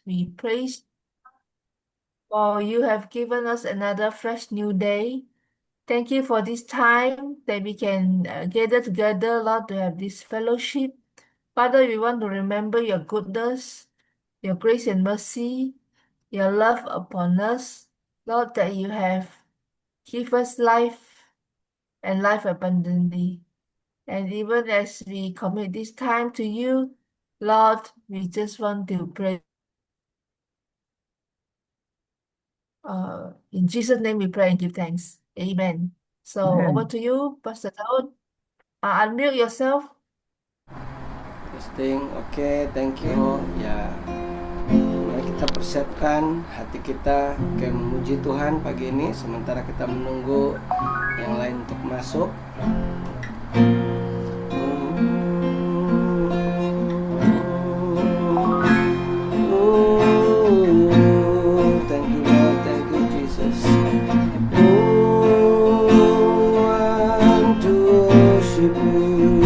We praise for you have given us another fresh new day. Thank you for this time that we can gather together, Lord, to have this fellowship. Father, we want to remember your goodness, your grace and mercy, your love upon us. Lord, that you have give us life and life abundantly. And even as we commit this time to you, Lord, we just want to pray. In Jesus' name we pray and give thanks. Amen. So over Amen. to you, Pastor Daud. Unmute yourself. Testing, oke, thank you. Ya, mari kita persiapkan hati kita ke memuji Tuhan pagi ini, sementara kita menunggu yang lain untuk masuk. Thank you Lord, thank you Jesus. Want to worship you.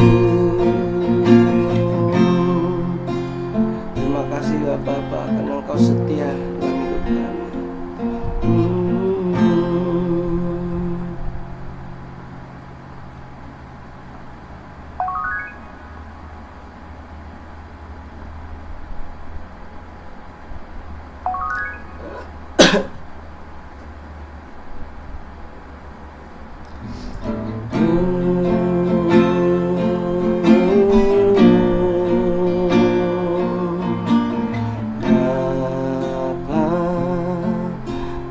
Terima kasih Bapak karena Engkau setia dalam hidup kami.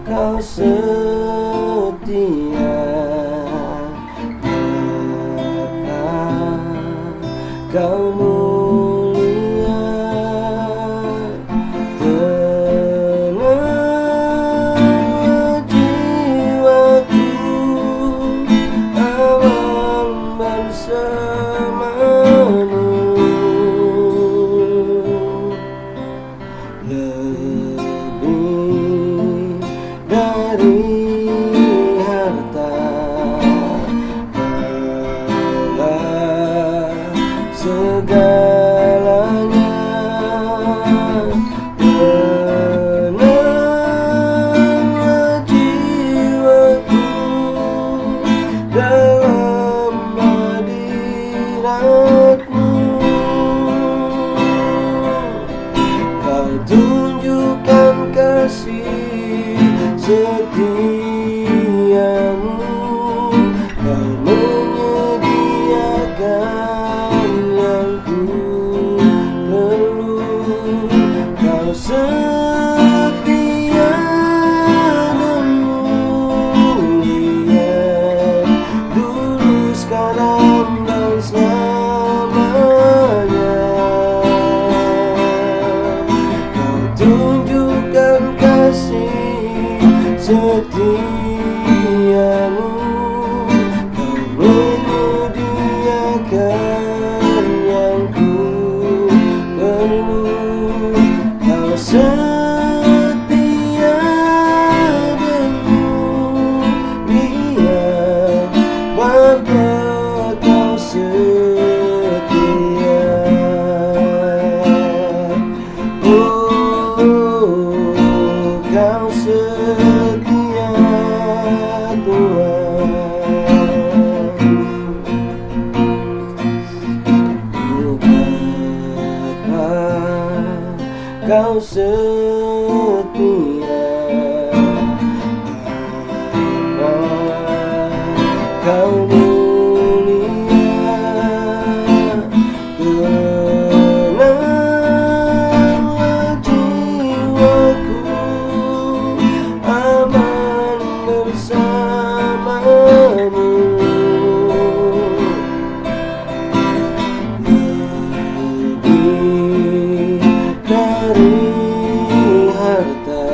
Kau setia, Kau mulia, tenanglah jiwaku, aman bersamamu. Lebih dari harta, Kaulah segalanya. Tenanglah jiwaku dalam hadirat-Mu. Kau tunjukkan kasih setiamu, Kau menyediakan yang ku perlu. Kau setia dan mulia, dulu, sekarang, dan selamanya. Kau tunjukkan kasih setiamu, Kau menyediakan yang ku perlu. Kau setia dan mulia, Bapa, Kau setia. Kau setia Tuhan. Bapa, Kau setia. Bapa, Kau mulia, tenanglah jiwaku, aman bersamamu. Lebih dari harta,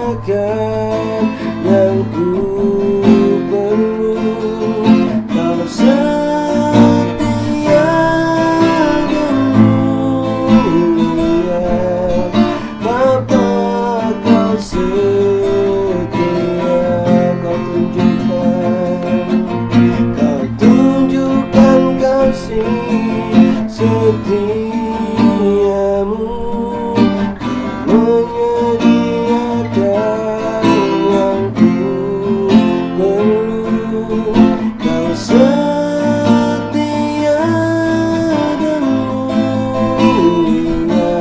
menyediakan yang ku perlu. Kau setia dan mulia, Bapa, kau setia. Kau tunjukkan kasih setiamu, menyediakan yang ku perlu. Kau setia dan mulia,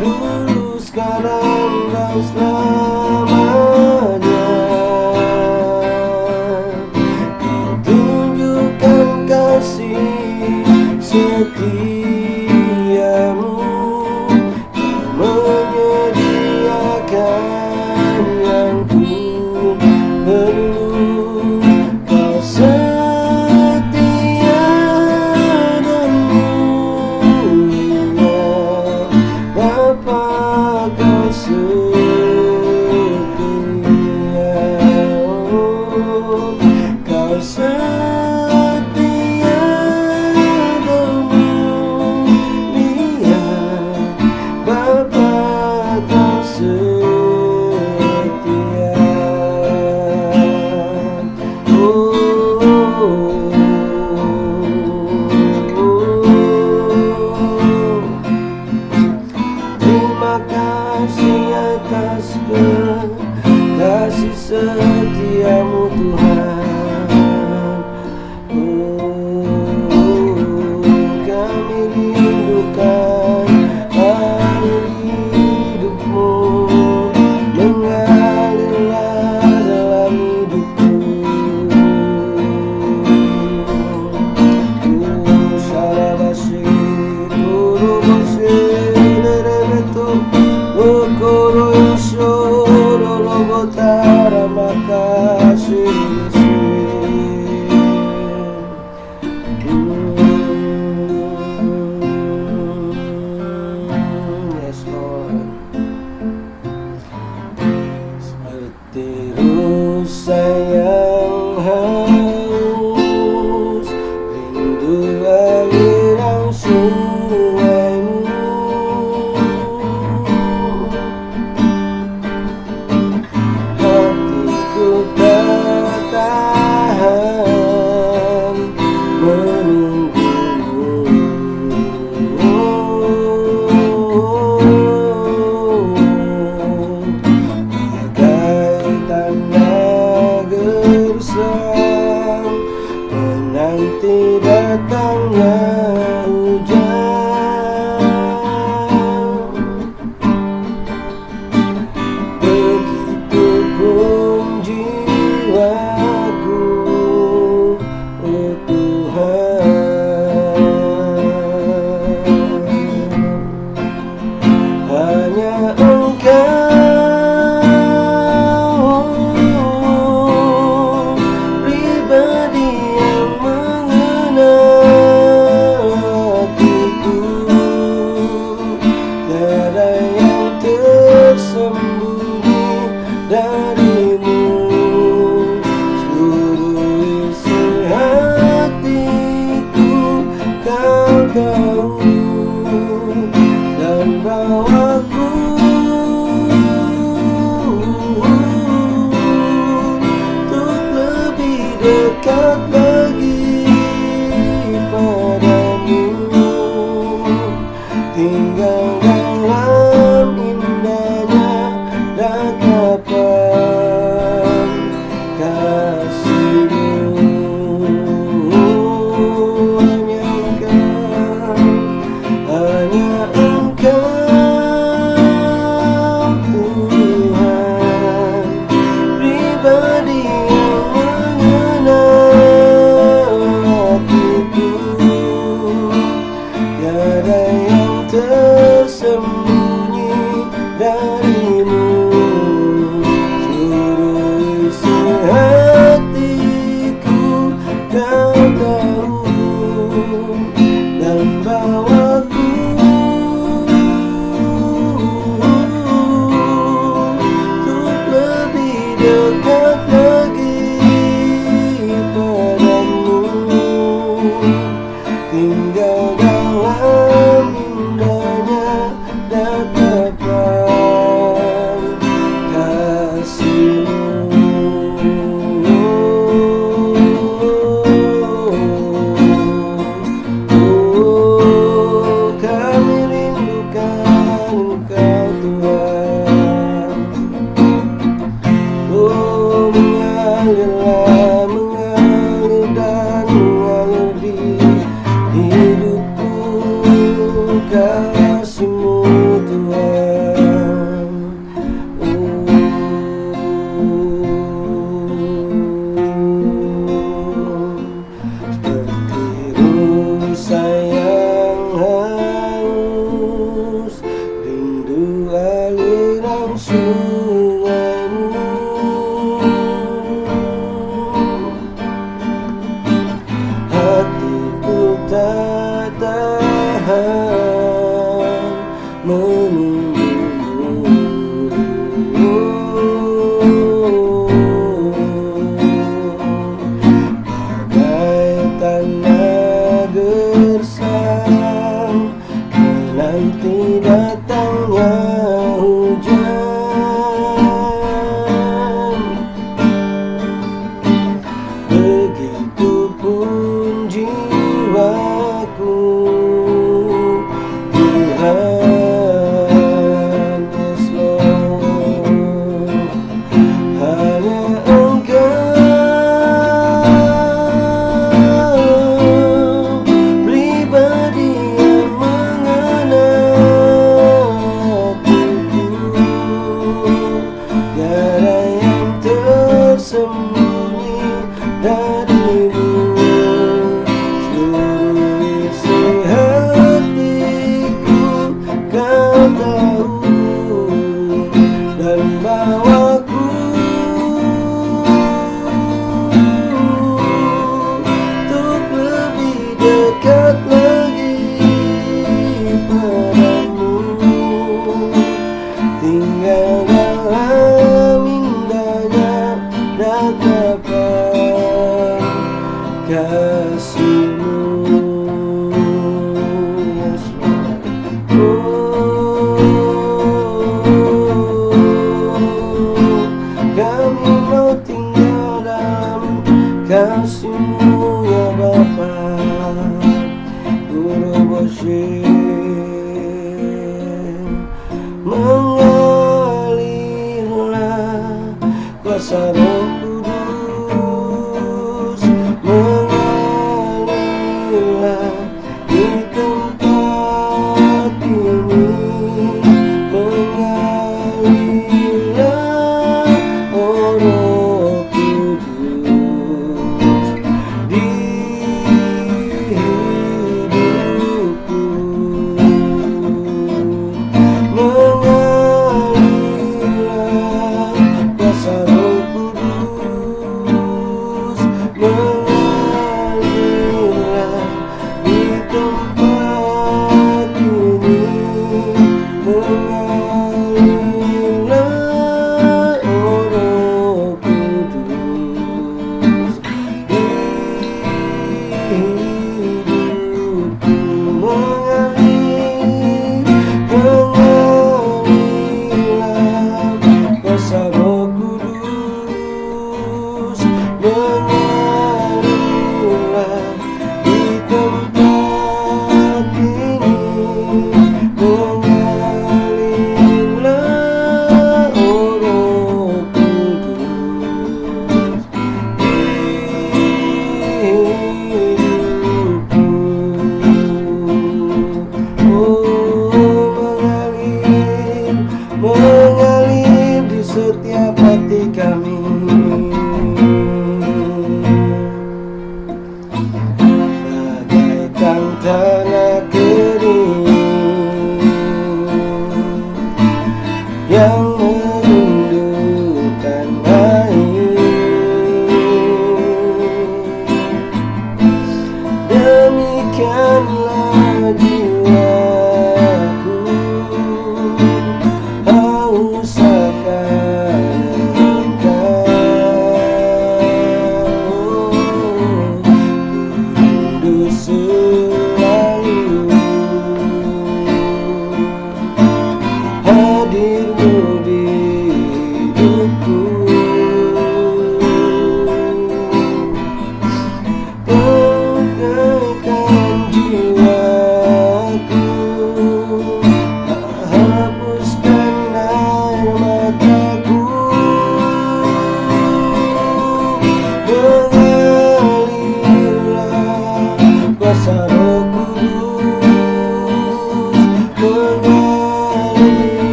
dulu, sekarang, dan selamanya. Kau tunjukkan kasih setiamu, menyediakan yang ku perlu. Kau setia dan mulia, Bapa, kau setia. Kau setia dan mulia, Bapa, kau setia. Terima kasih atas kasih setiamu, Tuhan. Kami rindukan air hidupmu, mengalirlah dalam hidupku. Sarabasi kurubasi nereretu okoro yosoro logotara makasih. Yes, Lord. Seperti rusa yang haus, rindu aliran sungaimu. Hatiku tak tahan menunggumu. Bagai tanda gersang menanti datangnya hujan. Begitupun jiwaku, oh Tuhan. Hanya Engkau pribadi yang mengenal hatiku. Tiada yang tersembunyi darimu. Seluruh isi hatiku kau tahu, dan bawaku untuk lebih dekat lagi padamu. Tinggal dalam indahnya datapan kasih-Mu. Hanya Engkau, Tuhan, pribadi yang mengenal hatiku. Tiada yang tersembunyi darimu. Seluruh isi hatiku kau tahu, dan bawaku kasih-Mu Tuhan. Seperti rusa yang haus, rindu aliran sungai-Mu. Hatiku tak tahan menunggu-Mu. Bagai tanah gersang menanti datangnya hujan, begitupun jiwaku Tuhan. Yes Lord, hanya Engkau pribadi yang mengenal hatiku, tiada yang tersembunyi darimu. Seluruh isi hatiku Kau tahu, dan bawaku untuk lebih dekat lagi padamu. Tinggal dalam indahnya ratapan kasih-Mu. Yes, Lord. Oh,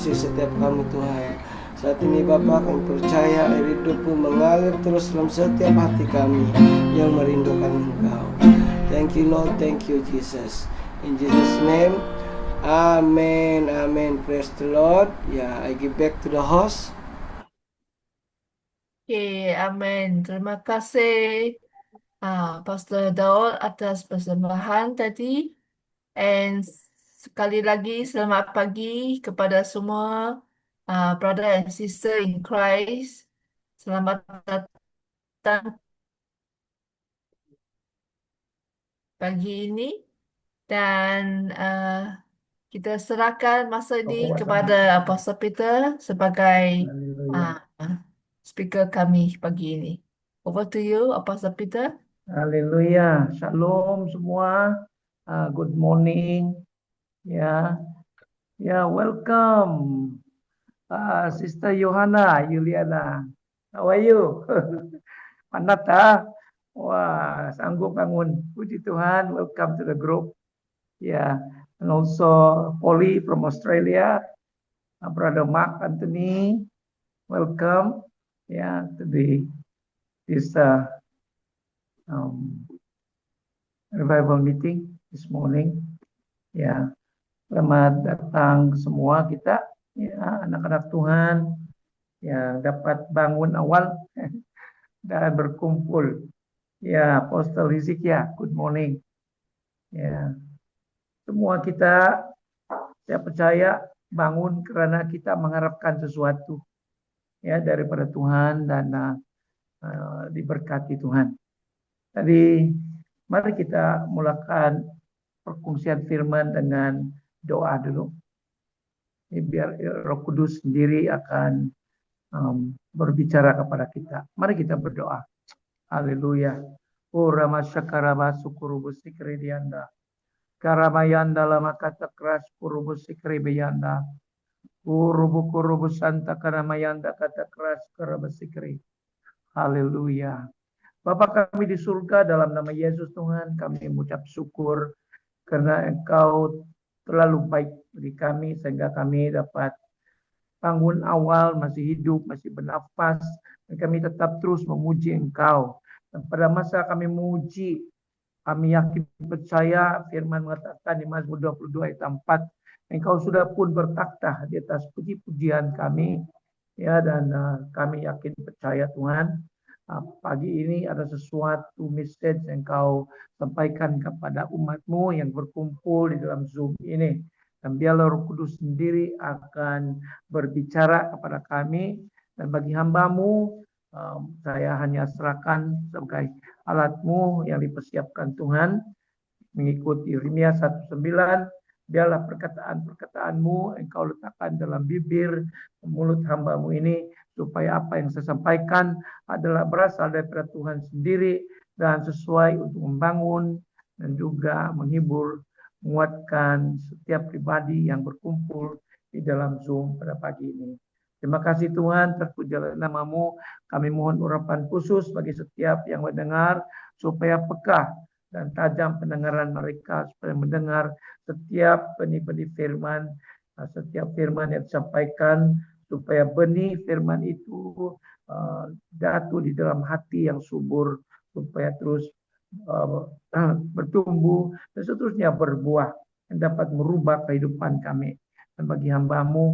mengasihi setiap kami Tuhan. Saat ini Bapa, kami percaya air hidup-Mu mengalir terus dalam setiap hati kami yang merindukan Engkau. Thank you Lord, thank you Jesus. In Jesus name, Amen, Amen. Praise the Lord. Ya, I give back to the host. Oke, amin. Terima kasih Pastor Daud atas persembahan tadi. And sekali lagi selamat pagi kepada semua brother and sister in Christ. Selamat datang pagi ini. Dan kita serahkan masa ini kepada Apostle Peter sebagai speaker kami pagi ini. Over to you, Apostle Peter. Haleluya, shalom semua. Good morning. Ya, welcome, Sister Johanna, Juliana. How are you? Panat Wah, sanggup bangun. Puji Tuhan. Welcome to the group. Ya, and also Polly from Australia, Brother Mark Anthony. Welcome. Ya, to this revival meeting this morning. Ya, selamat datang semua kita, ya, anak-anak Tuhan yang dapat bangun awal dan berkumpul. Ya, Apostle Hezekiah, good morning. Ya, semua kita, saya percaya bangun karena kita mengharapkan sesuatu, ya, daripada Tuhan dan diberkati Tuhan. Tadi mari kita mulakan perkongsian firman dengan doa dulu. Ini biar Roh Kudus sendiri akan berbicara kepada kita. Mari kita berdoa. Haleluya. Ora masyakaraba sukurubu sikri dianda. Karamayanda lama kata keras kurubu sikri beyanda. Kurubu santa karamayanda kata keras kurubu sikri. Haleluya. Bapa kami di surga, dalam nama Yesus Tuhan, kami mengucap syukur karena Engkau terlalu baik bagi kami sehingga kami dapat bangun awal, masih hidup, masih bernafas, dan kami tetap terus memuji Engkau. Dan pada masa kami memuji, kami yakin percaya firman mengatakan di Mazmur 22 ayat 4, Engkau sudah pun bertakhta di atas puji-pujian kami, ya, dan kami yakin percaya Tuhan, pagi ini ada sesuatu message yang Kau sampaikan kepada umat-Mu yang berkumpul di dalam Zoom ini. Dan biarlah Roh Kudus sendiri akan berbicara kepada kami. Dan bagi hamba-Mu, saya hanya serahkan sebagai alat-Mu yang dipersiapkan Tuhan. Mengikuti Yeremia 19, biarlah perkataan-perkataan-Mu Engkau letakkan dalam bibir mulut hamba-Mu ini, supaya apa yang saya sampaikan adalah berasal daripada Tuhan sendiri dan sesuai untuk membangun dan juga menghibur, menguatkan setiap pribadi yang berkumpul di dalam Zoom pada pagi ini. Terima kasih Tuhan, terpujilah nama-Mu. Kami mohon urapan khusus bagi setiap yang mendengar, supaya peka dan tajam pendengaran mereka, supaya mendengar setiap benih-benih firman, setiap firman yang disampaikan, supaya benih firman itu jatuh di dalam hati yang subur, supaya terus bertumbuh dan seterusnya berbuah yang dapat merubah kehidupan kami. Dan bagi hamba-Mu,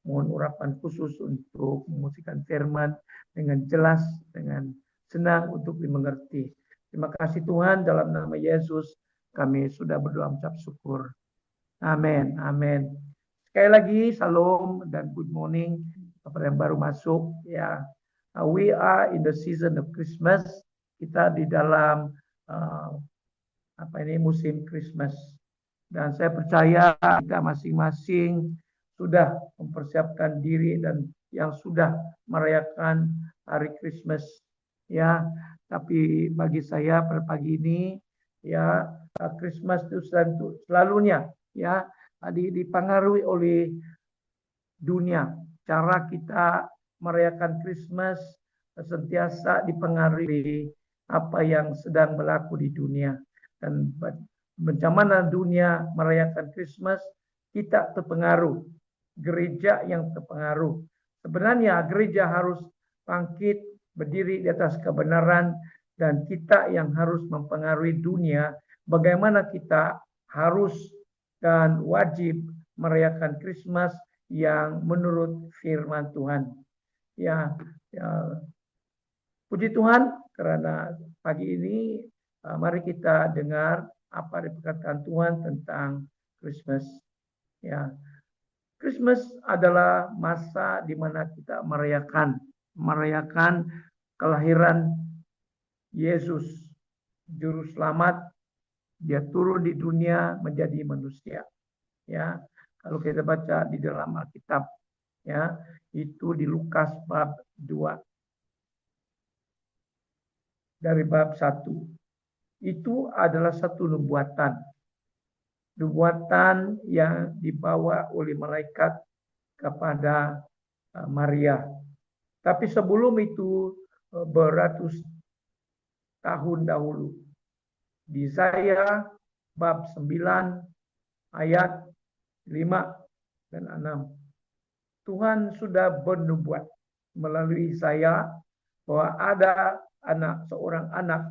mohon urapan khusus untuk memusikkan firman dengan jelas, dengan senang untuk dimengerti. Terima kasih Tuhan, dalam nama Yesus kami sudah berdoa mengucap syukur. Amin, amin. Sekali lagi, salam dan good morning kepada yang baru masuk. Ya, we are in the season of Christmas. Kita di dalam musim Christmas. Dan saya percaya kita masing-masing sudah mempersiapkan diri dan yang sudah merayakan hari Christmas. Ya, tapi bagi saya pada pagi ini, ya, Christmas itu selalunya, ya, dipengaruhi oleh dunia. Cara kita merayakan Christmas sentiasa dipengaruhi apa yang sedang berlaku di dunia. Dan macam mana dunia merayakan Christmas, kita terpengaruh gereja yang terpengaruh. Sebenarnya gereja harus bangkit, berdiri di atas kebenaran, dan kita yang harus mempengaruhi dunia bagaimana kita harus dan wajib merayakan Christmas yang menurut firman Tuhan. Ya, puji Tuhan karena pagi ini mari kita dengar apa dikatakan Tuhan tentang Christmas. Ya, Christmas adalah masa di mana kita merayakan kelahiran Yesus, juru selamat. Dia turun di dunia menjadi manusia. Ya, kalau kita baca di dalam Alkitab, ya, itu di Lukas bab 2 dari bab 1. Itu adalah satu nubuatan yang dibawa oleh malaikat kepada Maria. Tapi sebelum itu beratus tahun dahulu, di Yesaya bab 9 ayat 5 dan 6. Tuhan sudah bernubuat melalui Yesaya bahwa ada seorang anak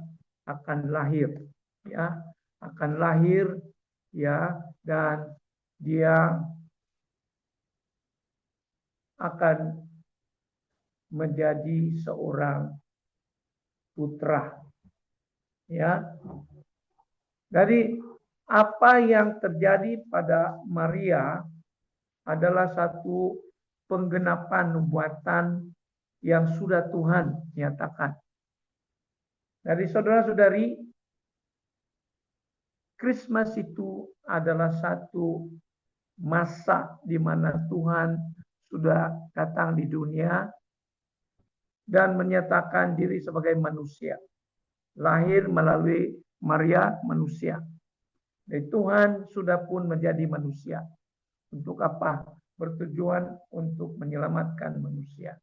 akan lahir, ya, akan lahir, ya, dan dia akan menjadi seorang putra, ya. Dari apa yang terjadi pada Maria adalah satu penggenapan nubuatan yang sudah Tuhan nyatakan. Dari saudara-saudari, Christmas itu adalah satu masa di mana Tuhan sudah datang di dunia dan menyatakan diri sebagai manusia. Lahir melalui Maria, manusia. Dan Tuhan sudah pun menjadi manusia. Untuk apa? Bertujuan untuk menyelamatkan manusia.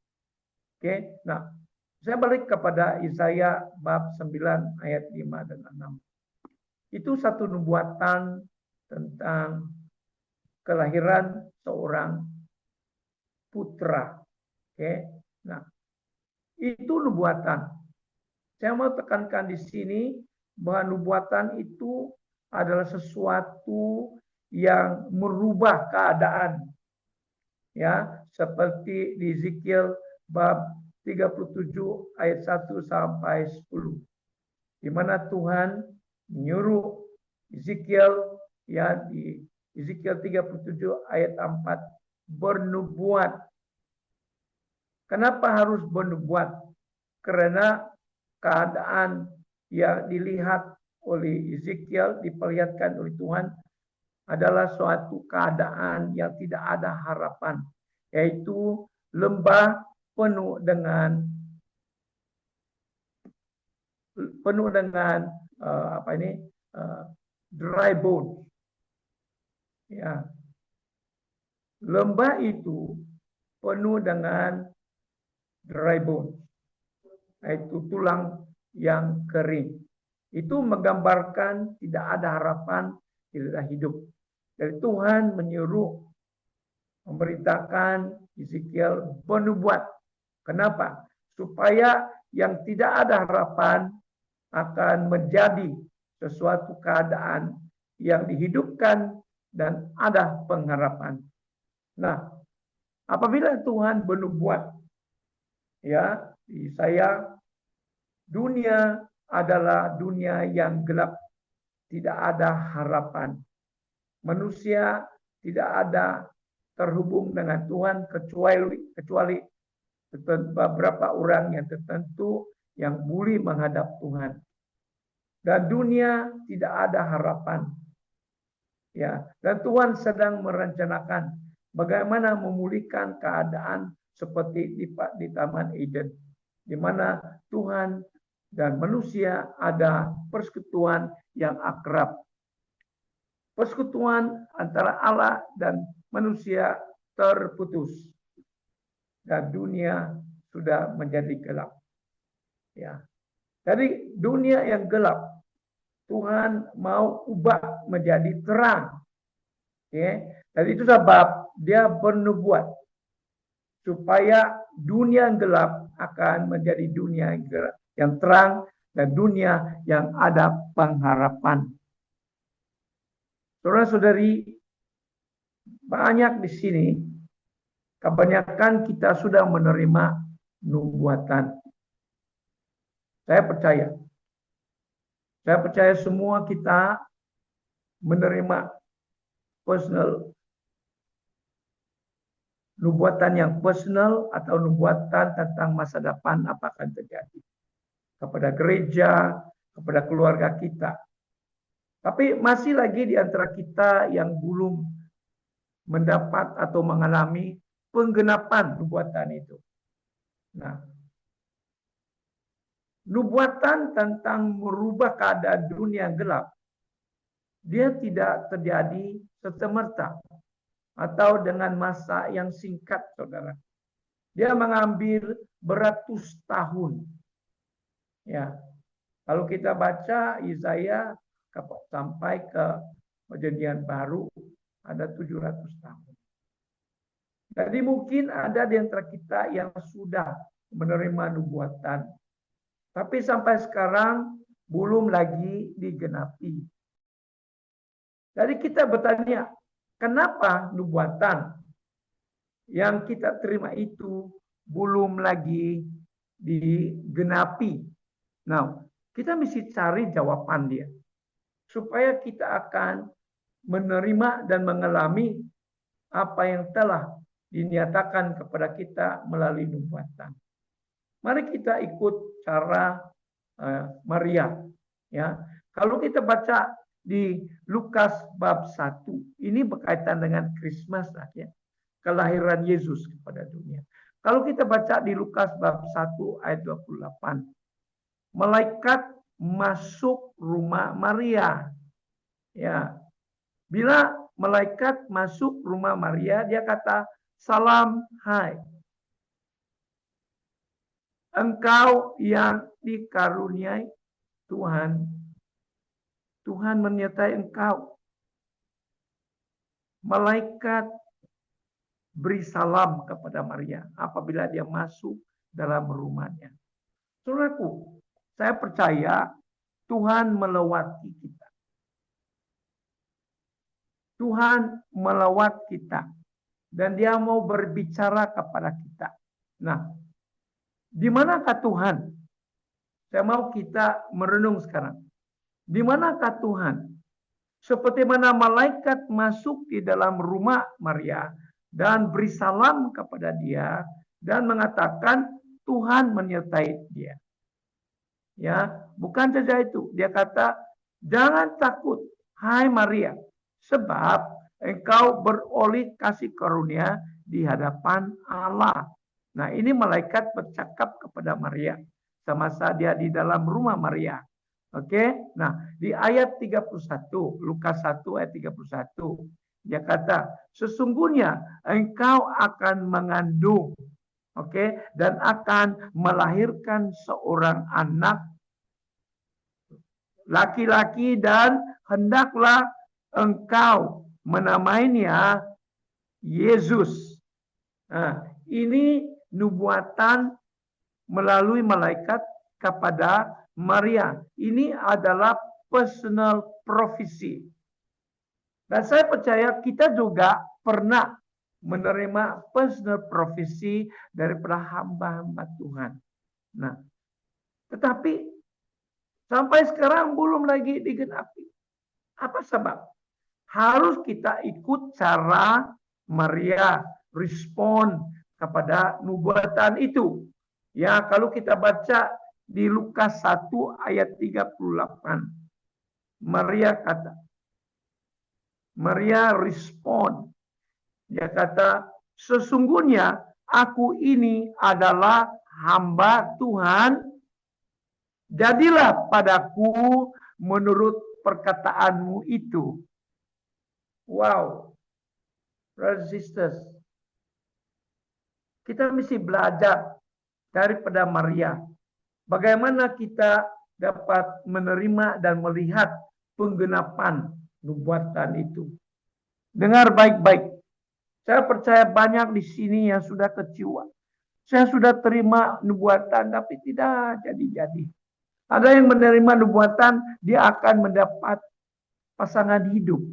Oke, nah, saya balik kepada Yesaya bab 9 ayat 5 dan 6. Itu satu nubuatan tentang kelahiran seorang putra. Oke, nah, itu nubuatan. Saya mau tekankan di sini bahwa nubuatan itu adalah sesuatu yang merubah keadaan. Ya, seperti di Ezekiel bab 37 ayat 1 sampai 10. Di mana Tuhan menyuruh Ezekiel, ya, di Ezekiel 37 ayat 4 bernubuat. Kenapa harus bernubuat? Karena keadaan yang dilihat oleh Ezekiel, diperlihatkan oleh Tuhan, adalah suatu keadaan yang tidak ada harapan, yaitu lembah penuh dengan dry bone. Ya, lembah itu penuh dengan dry bone, yaitu tulang yang kering. Itu menggambarkan tidak ada harapan, tidak ada hidup. Dari Tuhan menyuruh, memerintahkan Ezekiel bernubuat. Kenapa? Supaya yang tidak ada harapan akan menjadi sesuatu keadaan yang dihidupkan dan ada pengharapan. Nah, apabila Tuhan bernubuat, ya, saya, dunia adalah dunia yang gelap, tidak ada harapan. Manusia tidak ada terhubung dengan Tuhan kecuali beberapa orang yang tertentu yang boleh menghadap Tuhan. Dan dunia tidak ada harapan. Ya, dan Tuhan sedang merencanakan bagaimana memulihkan keadaan seperti di Taman Eden, di mana Tuhan dan manusia ada persekutuan yang akrab. Persekutuan antara Allah dan manusia terputus. Dan dunia sudah menjadi gelap. Ya. Dari dunia yang gelap, Tuhan mau ubah menjadi terang. Ya. Dan itu sebab dia bernubuat supaya dunia yang gelap akan menjadi dunia yang terang dan dunia yang ada pengharapan. Saudara-saudari, banyak di sini, kebanyakan kita sudah menerima nubuatan. Saya percaya semua kita menerima personal, nubuatan yang personal atau nubuatan tentang masa depan apa akan terjadi kepada gereja, kepada keluarga kita. Tapi masih lagi di antara kita yang belum mendapat atau mengalami penggenapan nubuatan itu. Nah, nubuatan tentang merubah keadaan dunia gelap, dia tidak terjadi serta-merta atau dengan masa yang singkat, saudara. Dia mengambil beratus tahun. Ya, kalau kita baca Yesaya sampai ke Perjanjian Baru ada 700 tahun. Jadi mungkin ada di antara kita yang sudah menerima nubuatan, tapi sampai sekarang belum lagi digenapi. Jadi kita bertanya, kenapa nubuatan yang kita terima itu belum lagi digenapi? Nah, kita mesti cari jawaban dia. Supaya kita akan menerima dan mengalami apa yang telah dinyatakan kepada kita melalui nubuatan. Mari kita ikut cara Maria. Ya, kalau kita baca di Lukas bab 1, ini berkaitan dengan Christmas lah ya, kelahiran Yesus kepada dunia. Kalau kita baca di Lukas bab 1 ayat 28, malaikat masuk rumah Maria. Ya. Bila malaikat masuk rumah Maria, dia kata, "Salam, hai. Engkau yang dikaruniai Tuhan. Tuhan menyertai engkau." Malaikat beri salam kepada Maria apabila dia masuk dalam rumahnya. Saudaraku, saya percaya Tuhan melewati kita. Tuhan melewati kita. Dan dia mau berbicara kepada kita. Nah, di manakah Tuhan? Saya mau kita merenung sekarang. Di manakah Tuhan? Seperti mana malaikat masuk di dalam rumah Maria dan beri salam kepada dia dan mengatakan Tuhan menyertai dia. Ya, bukan saja itu. Dia kata, "Jangan takut, hai Maria, sebab engkau beroleh kasih karunia di hadapan Allah." Nah, ini malaikat bercakap kepada Maria semasa dia di dalam rumah Maria. Oke. Nah, di ayat 31, Lukas 1 ayat 31, dia kata, "Sesungguhnya engkau akan mengandung, dan akan melahirkan seorang anak laki-laki dan hendaklah engkau menamainya Yesus." Nah, ini nubuatan melalui malaikat kepada Maria. Ini adalah personal prophecy. Dan saya percaya kita juga pernah menerima personal prophecy daripada hamba-hamba Tuhan. Nah, tetapi sampai sekarang belum lagi digenapi. Apa sebab? Harus kita ikut cara Maria respon kepada nubuatan itu. Ya, kalau kita baca di Lukas 1 ayat 38. Maria respon. Dia kata, "Sesungguhnya aku ini adalah hamba Tuhan. Jadilah padaku menurut perkataanmu itu." Wow. Brothers and sisters, kita mesti belajar daripada Maria. Bagaimana kita dapat menerima dan melihat penggenapan nubuatan itu. Dengar baik-baik. Saya percaya banyak di sini yang sudah kecewa. Saya sudah terima nubuatan tapi tidak jadi-jadi. Ada yang menerima nubuatan, dia akan mendapat pasangan hidup.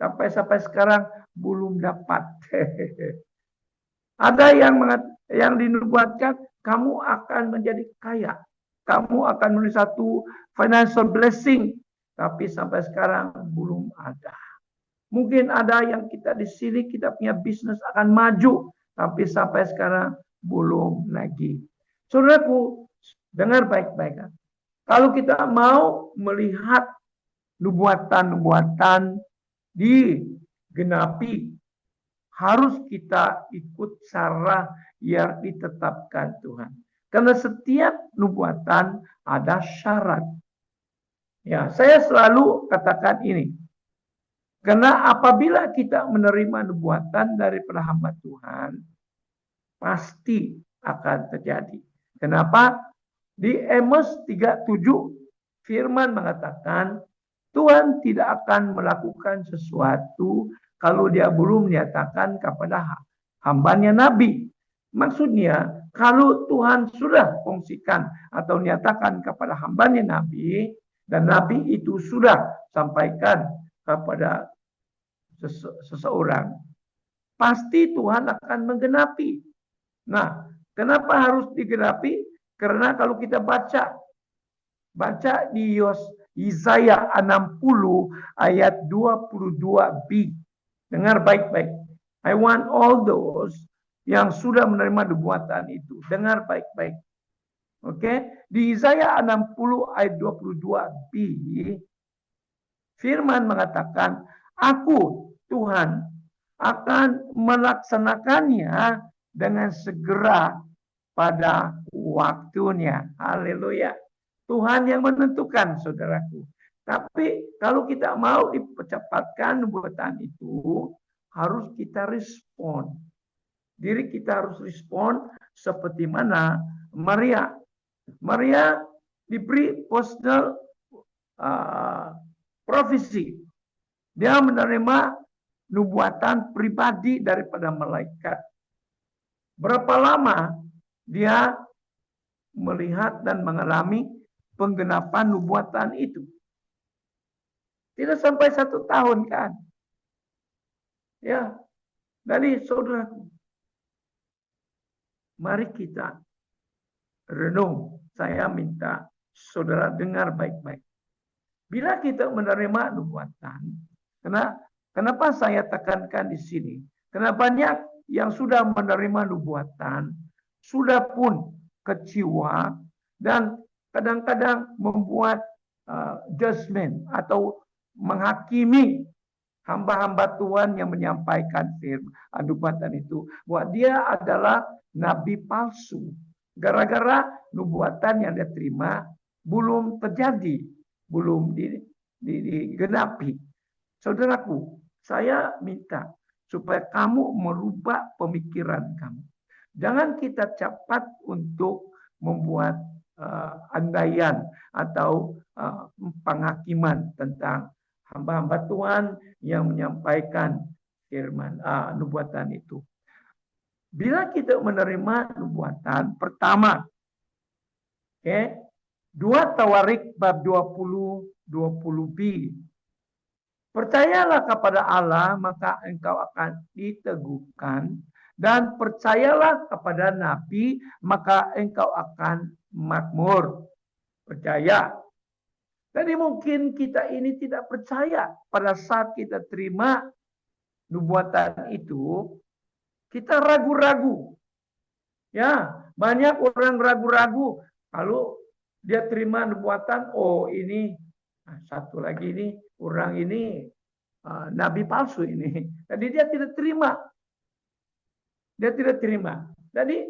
Sampai sekarang belum dapat. Ada yang dinubuatkan, kamu akan menjadi kaya. Kamu akan menjadi satu financial blessing. Tapi sampai sekarang belum ada. Mungkin ada yang kita di sini, kita punya bisnis akan maju. Tapi sampai sekarang belum lagi. Saudaraku, dengar baik-baik. Kalau kita mau melihat nubuatan-nubuatan digenapi, harus kita ikut cara yang ditetapkan Tuhan. Karena setiap nubuatan ada syarat. Ya, saya selalu katakan ini. Karena apabila kita menerima nubuatan daripada hamba Tuhan, pasti akan terjadi. Kenapa? Di Amos 3:7 firman mengatakan Tuhan tidak akan melakukan sesuatu kalau dia belum menyatakan kepada hambanya Nabi. Maksudnya kalau Tuhan sudah fungsikan atau nyatakan kepada hambanya Nabi dan Nabi itu sudah sampaikan kepada seseorang, pasti Tuhan akan menggenapi. Nah, kenapa harus digenapi? Karena kalau kita baca di Yesaya 60 ayat 22b. Dengar baik-baik. I want all those yang sudah menerima nubuatan itu. Dengar baik-baik. Oke, di Yesaya 60 ayat 22b firman mengatakan, aku Tuhan akan melaksanakannya dengan segera pada waktunya. Haleluya. Tuhan yang menentukan, saudaraku. Tapi kalau kita mau dipercepatkan nubuatan itu, harus kita respon. Diri kita harus respon seperti mana Maria. Maria diberi personal profesi. Dia menerima nubuatan pribadi daripada malaikat. Berapa lama dia melihat dan mengalami penggenapan nubuatan itu? Tidak sampai 1 tahun kan? Ya, jadi saudaraku, mari kita renung. Saya minta saudara dengar baik-baik. Bila kita menerima nubuatan, kenapa saya tekankan di sini? Karena banyak yang sudah menerima nubuatan, sudah pun kecewa, dan kadang-kadang membuat judgment atau menghakimi hamba-hamba Tuhan yang menyampaikan firman nubuatan itu, bahwa dia adalah nabi palsu. Gara-gara nubuatan yang dia terima belum terjadi, belum digenapi. Saudaraku, saya minta supaya kamu merubah pemikiran kamu. Jangan kita cepat untuk membuat andaian atau penghakiman tentang hamba-hamba Tuhan yang menyampaikan firman nubuatan itu. Bila kita menerima nubuatan pertama, 2 Tawarik bab 20:20b. Percayalah kepada Allah, maka engkau akan diteguhkan, dan percayalah kepada nabi, maka engkau akan makmur. Percaya. Jadi mungkin kita ini tidak percaya pada saat kita terima nubuatan itu, kita ragu-ragu. Ya, banyak orang ragu-ragu. Kalau dia terima nubuatan, oh ini satu lagi ini orang ini nabi palsu ini. Jadi dia tidak terima. Dia tidak terima. Jadi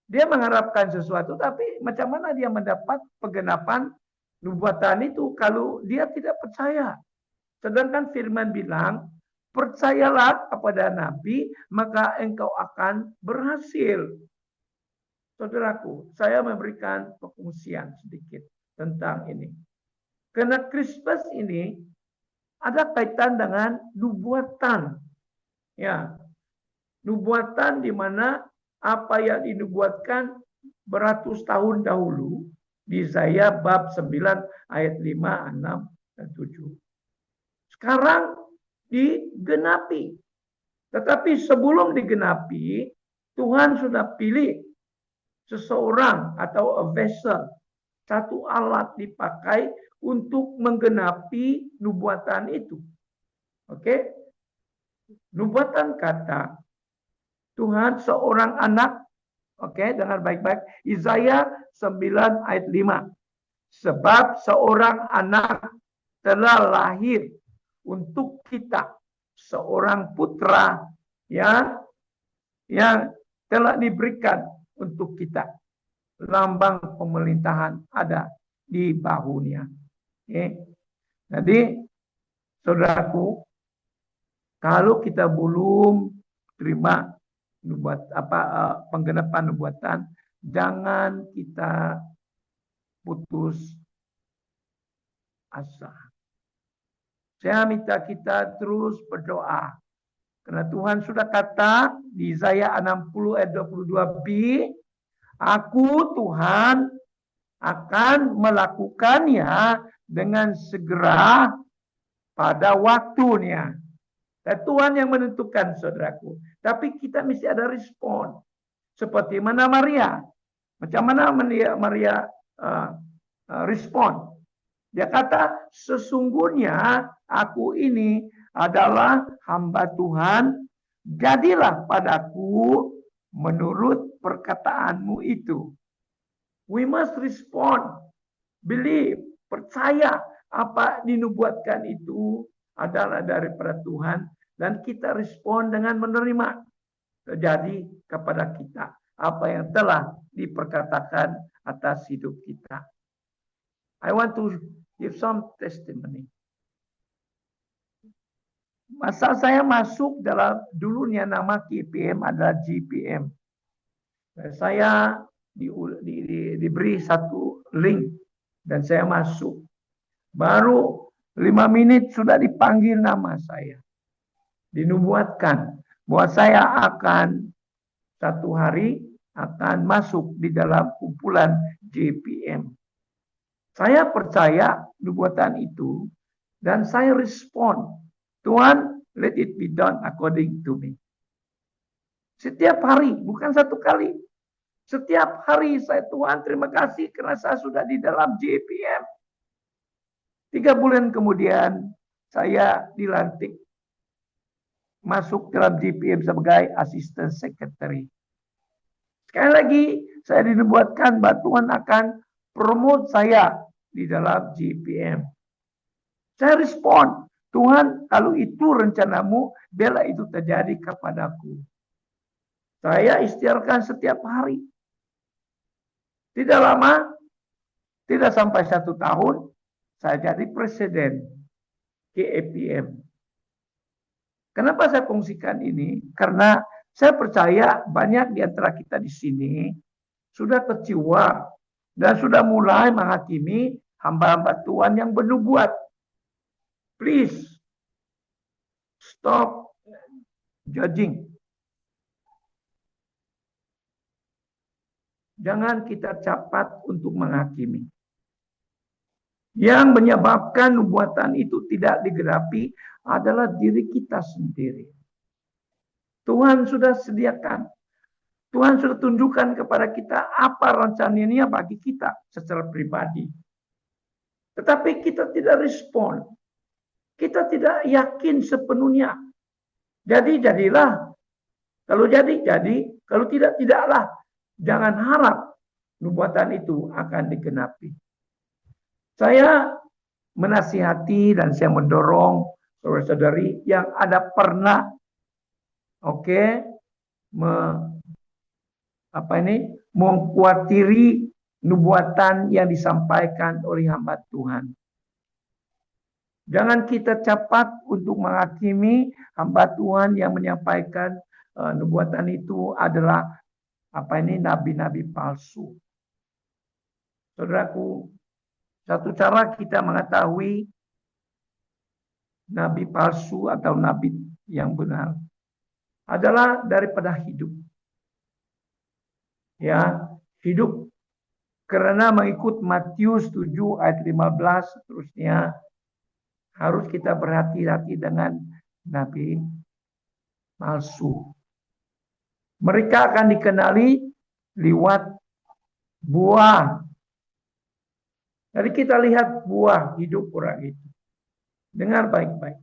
dia mengharapkan sesuatu, tapi macam mana dia mendapat penggenapan nubuatan itu kalau dia tidak percaya? Sedangkan firman bilang, percayalah kepada nabi, maka engkau akan berhasil. Saudaraku, saya memberikan pengungsian sedikit tentang ini. Karena Christmas ini ada kaitan dengan nubuatan. Ya. Nubuatan di mana apa yang dinubuatkan beratus tahun dahulu di Yesaya bab 9 ayat 5, 6, dan 7. Sekarang digenapi. Tetapi sebelum digenapi, Tuhan sudah pilih seseorang atau a vessel, satu alat dipakai untuk menggenapi nubuatan itu. Oke? Nubuatan kata Tuhan seorang anak, oke, dengar baik-baik, Yesaya 9 ayat 5. Sebab seorang anak telah lahir untuk kita, seorang putra yang telah diberikan untuk kita. Lambang pemerintahan ada di bahunya. Oke. Jadi, saudaraku, kalau kita belum terima penggenapan nubuatan, jangan kita putus asa. Saya minta kita terus berdoa. Karena Tuhan sudah kata di Yesaya 60 ayat 22b, Aku Tuhan akan melakukannya dengan segera pada waktunya. Dan Tuhan yang menentukan, saudaraku. Tapi kita mesti ada respon. Seperti mana Maria. Macam mana Maria respon. Dia kata, sesungguhnya aku ini adalah hamba Tuhan. Jadilah padaku menurut perkataanmu itu. We must respond. Believe. Percaya apa dinubuatkan itu adalah daripada Tuhan. Dan kita respon dengan menerima. Terjadi kepada kita. Apa yang telah diperkatakan atas hidup kita. I want to give some testimony. Masa saya masuk dalam dulunya nama KPM adalah GPM. Saya diberi satu link dan saya masuk. Baru 5 menit sudah dipanggil nama saya. Dinubuatkan bahwa saya akan satu hari akan masuk di dalam kumpulan GPM. Saya percaya nubuatan itu dan saya respon. Tuhan, let it be done according to me. Setiap hari, bukan satu kali. Setiap hari saya, Tuhan terima kasih karena saya sudah di dalam GPM. 3 bulan kemudian saya dilantik masuk dalam GPM sebagai assistant secretary. Sekali lagi saya dinubuatkan bahwa Tuhan akan promote saya di dalam GPM. Saya respon, Tuhan kalau itu rencanamu, biarlah itu terjadi kepadaku. Saya ikhtiarkan setiap hari. Tidak lama, tidak sampai 1 tahun, saya jadi presiden KPM. Kenapa saya kongsikan ini? Karena saya percaya banyak di antara kita di sini sudah kecewa dan sudah mulai menghakimi hamba-hamba Tuhan yang bernubuat. Please stop judging. Jangan kita cepat untuk menghakimi. Yang menyebabkan nubuatan itu tidak digenapi adalah diri kita sendiri. Tuhan sudah sediakan. Tuhan sudah tunjukkan kepada kita apa rencananya bagi kita secara pribadi. Tetapi kita tidak respon. Kita tidak yakin sepenuhnya. Jadi jadilah. Kalau jadi. Kalau tidak, tidaklah. Jangan harap nubuatan itu akan digenapi. Saya menasihati dan saya mendorong saudara-saudari yang ada pernah mengkhawatirkan nubuatan yang disampaikan oleh hamba Tuhan. Jangan kita cepat untuk menghakimi hamba Tuhan yang menyampaikan nubuatan itu adalah nabi-nabi palsu. Saudaraku, satu cara kita mengetahui nabi palsu atau nabi yang benar adalah daripada hidup. Ya, hidup karena mengikut Matius 7 ayat 15 seterusnya harus kita berhati-hati dengan nabi palsu. Mereka akan dikenali lewat buah. Jadi kita lihat buah hidup orang itu. Dengar baik-baik.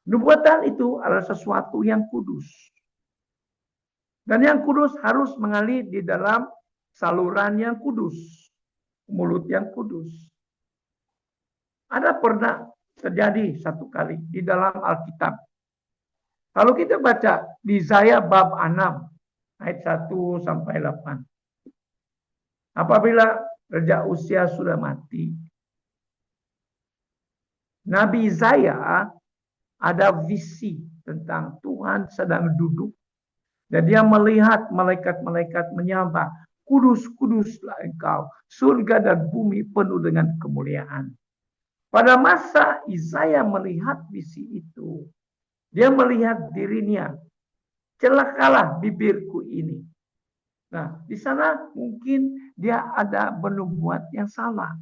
Nubuatan itu adalah sesuatu yang kudus. Dan yang kudus harus mengalir di dalam saluran yang kudus. Mulut yang kudus. Ada pernah terjadi satu kali di dalam Alkitab. Kalau kita baca di Yesaya bab 6 ayat 1 sampai 8. Apabila Raja Uzia sudah mati, Nabi Yesaya ada visi tentang Tuhan sedang duduk dan dia melihat malaikat-malaikat menyembah, kudus, kuduslah engkau, surga dan bumi penuh dengan kemuliaan. Pada masa Yesaya melihat visi itu, dia melihat dirinya, celakalah bibirku ini. Nah, di sana mungkin dia ada bernubuat yang salah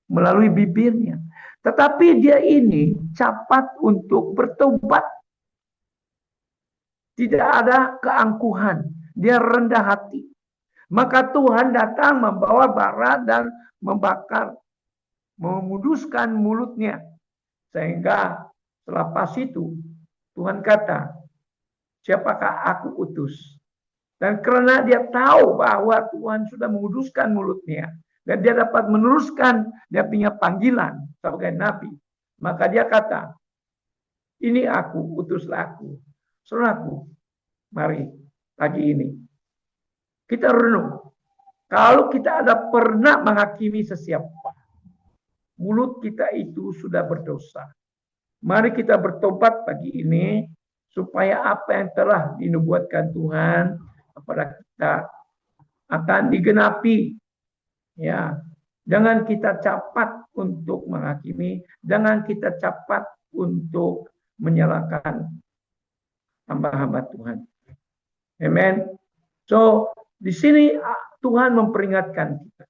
melalui bibirnya. Tetapi dia ini cepat untuk bertobat. Tidak ada keangkuhan. Dia rendah hati. Maka Tuhan datang membawa bara dan membakar, memuduskan mulutnya. Sehingga selepas itu Tuhan kata, siapakah aku utus? Dan karena dia tahu bahwa Tuhan sudah menguduskan mulutnya, dan dia dapat meneruskan dia punya panggilan sebagai nabi, maka dia kata, ini aku, utuslah aku. Saudaraku, mari pagi ini kita renung. Kalau kita ada pernah menghakimi sesiapa, mulut kita itu sudah berdosa. Mari kita bertobat pagi ini supaya apa yang telah dinubuatkan Tuhan kepada kita akan digenapi. Ya, jangan kita cepat untuk menghakimi, jangan kita cepat untuk menyalahkan hamba-hamba Tuhan. Amen. So, di sini Tuhan memperingatkan kita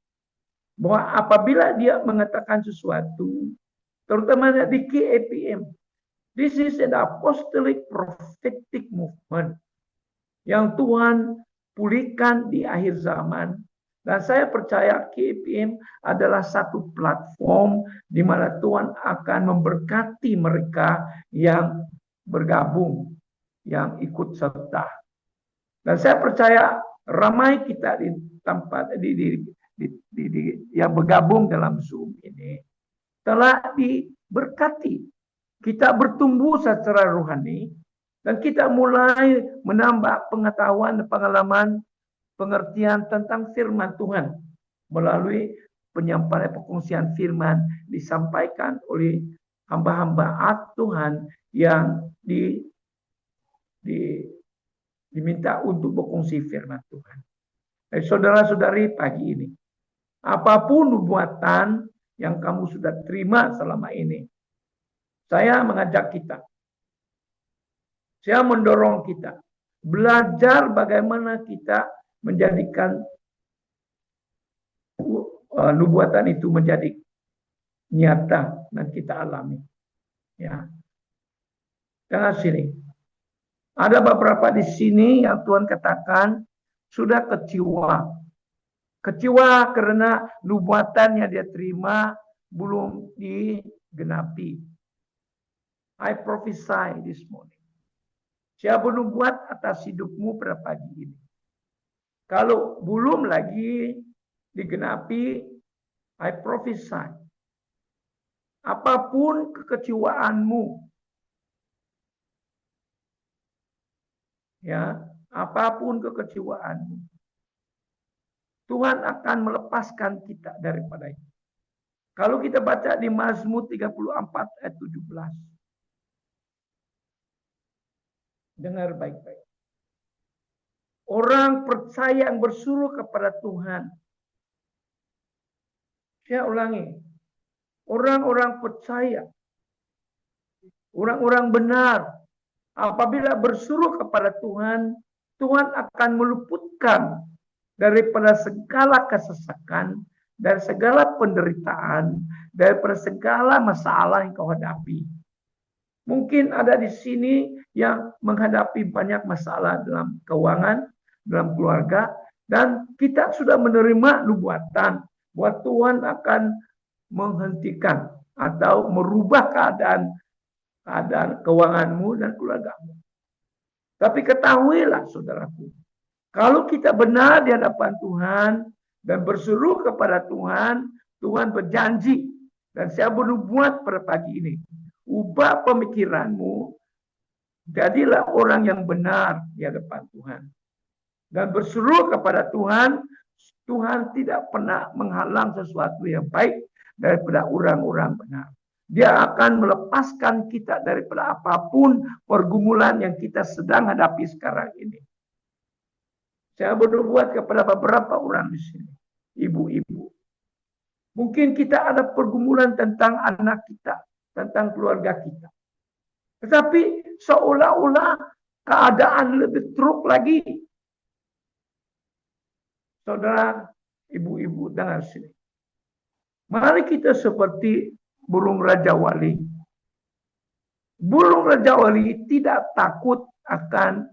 bahwa apabila dia mengatakan sesuatu, terutama di KAPM, this is an apostolic prophetic movement yang Tuhan pulihkan di akhir zaman. Dan saya percaya KPM adalah satu platform di mana Tuhan akan memberkati mereka yang bergabung, yang ikut serta. Dan saya percaya ramai kita di tempat yang bergabung dalam Zoom ini telah diberkati. Kita bertumbuh secara rohani dan kita mulai menambah pengetahuan dan pengalaman, pengertian tentang firman Tuhan melalui penyampaian perkongsian firman disampaikan oleh hamba-hamba Tuhan yang diminta untuk berkongsi firman Tuhan. Saudara-saudari pagi ini, apapun nubuatan yang kamu sudah terima selama ini, saya mengajak kita, saya mendorong kita belajar bagaimana kita menjadikan nubuatan itu menjadi nyata dan kita alami. Ya. Jangan sini. Ada beberapa di sini yang Tuhan katakan sudah kecewa. Kecewa karena nubuatan yang dia terima belum digenapi. I prophesy this morning. Saya bernubuat atas hidupmu pada pagi ini. Kalau belum lagi digenapi, I prophesy. Apapun kekecewaanmu, ya, apapun kekecewaanmu, Tuhan akan melepaskan kita daripada itu. Kalau kita baca di Mazmur 34 ayat 17. Dengar baik-baik. Orang percaya yang bersuruh kepada Tuhan. Saya ulangi. Orang-orang percaya. Orang-orang benar Apabila berseru kepada Tuhan, Tuhan akan meluputkan daripada segala kesesakan, dari segala penderitaan, daripada segala masalah yang kau hadapi. Mungkin ada di sini yang menghadapi banyak masalah dalam keuangan, dalam keluarga, dan kita sudah menerima nubuatan bahwa Tuhan akan menghentikan atau merubah keadaan keuanganmu dan keluargamu. Tapi ketahuilah saudaraku, kalau kita benar di hadapan Tuhan dan berseru kepada Tuhan, Tuhan berjanji dan saya bernubuat pada pagi ini, ubah pemikiranmu, jadilah orang yang benar di hadapan Tuhan. Dan berseru kepada Tuhan, Tuhan tidak pernah menghalang sesuatu yang baik daripada orang-orang benar. Dia akan melepaskan kita daripada apapun pergumulan yang kita sedang hadapi sekarang ini. Saya bernubuat kepada beberapa orang di sini, ibu-ibu. Mungkin kita ada pergumulan tentang anak kita, tentang keluarga kita. Tetapi seolah-olah keadaan lebih teruk lagi. Saudara, ibu-ibu, dengar sini. Mari kita seperti burung Raja Wali. Burung Raja Wali tidak takut akan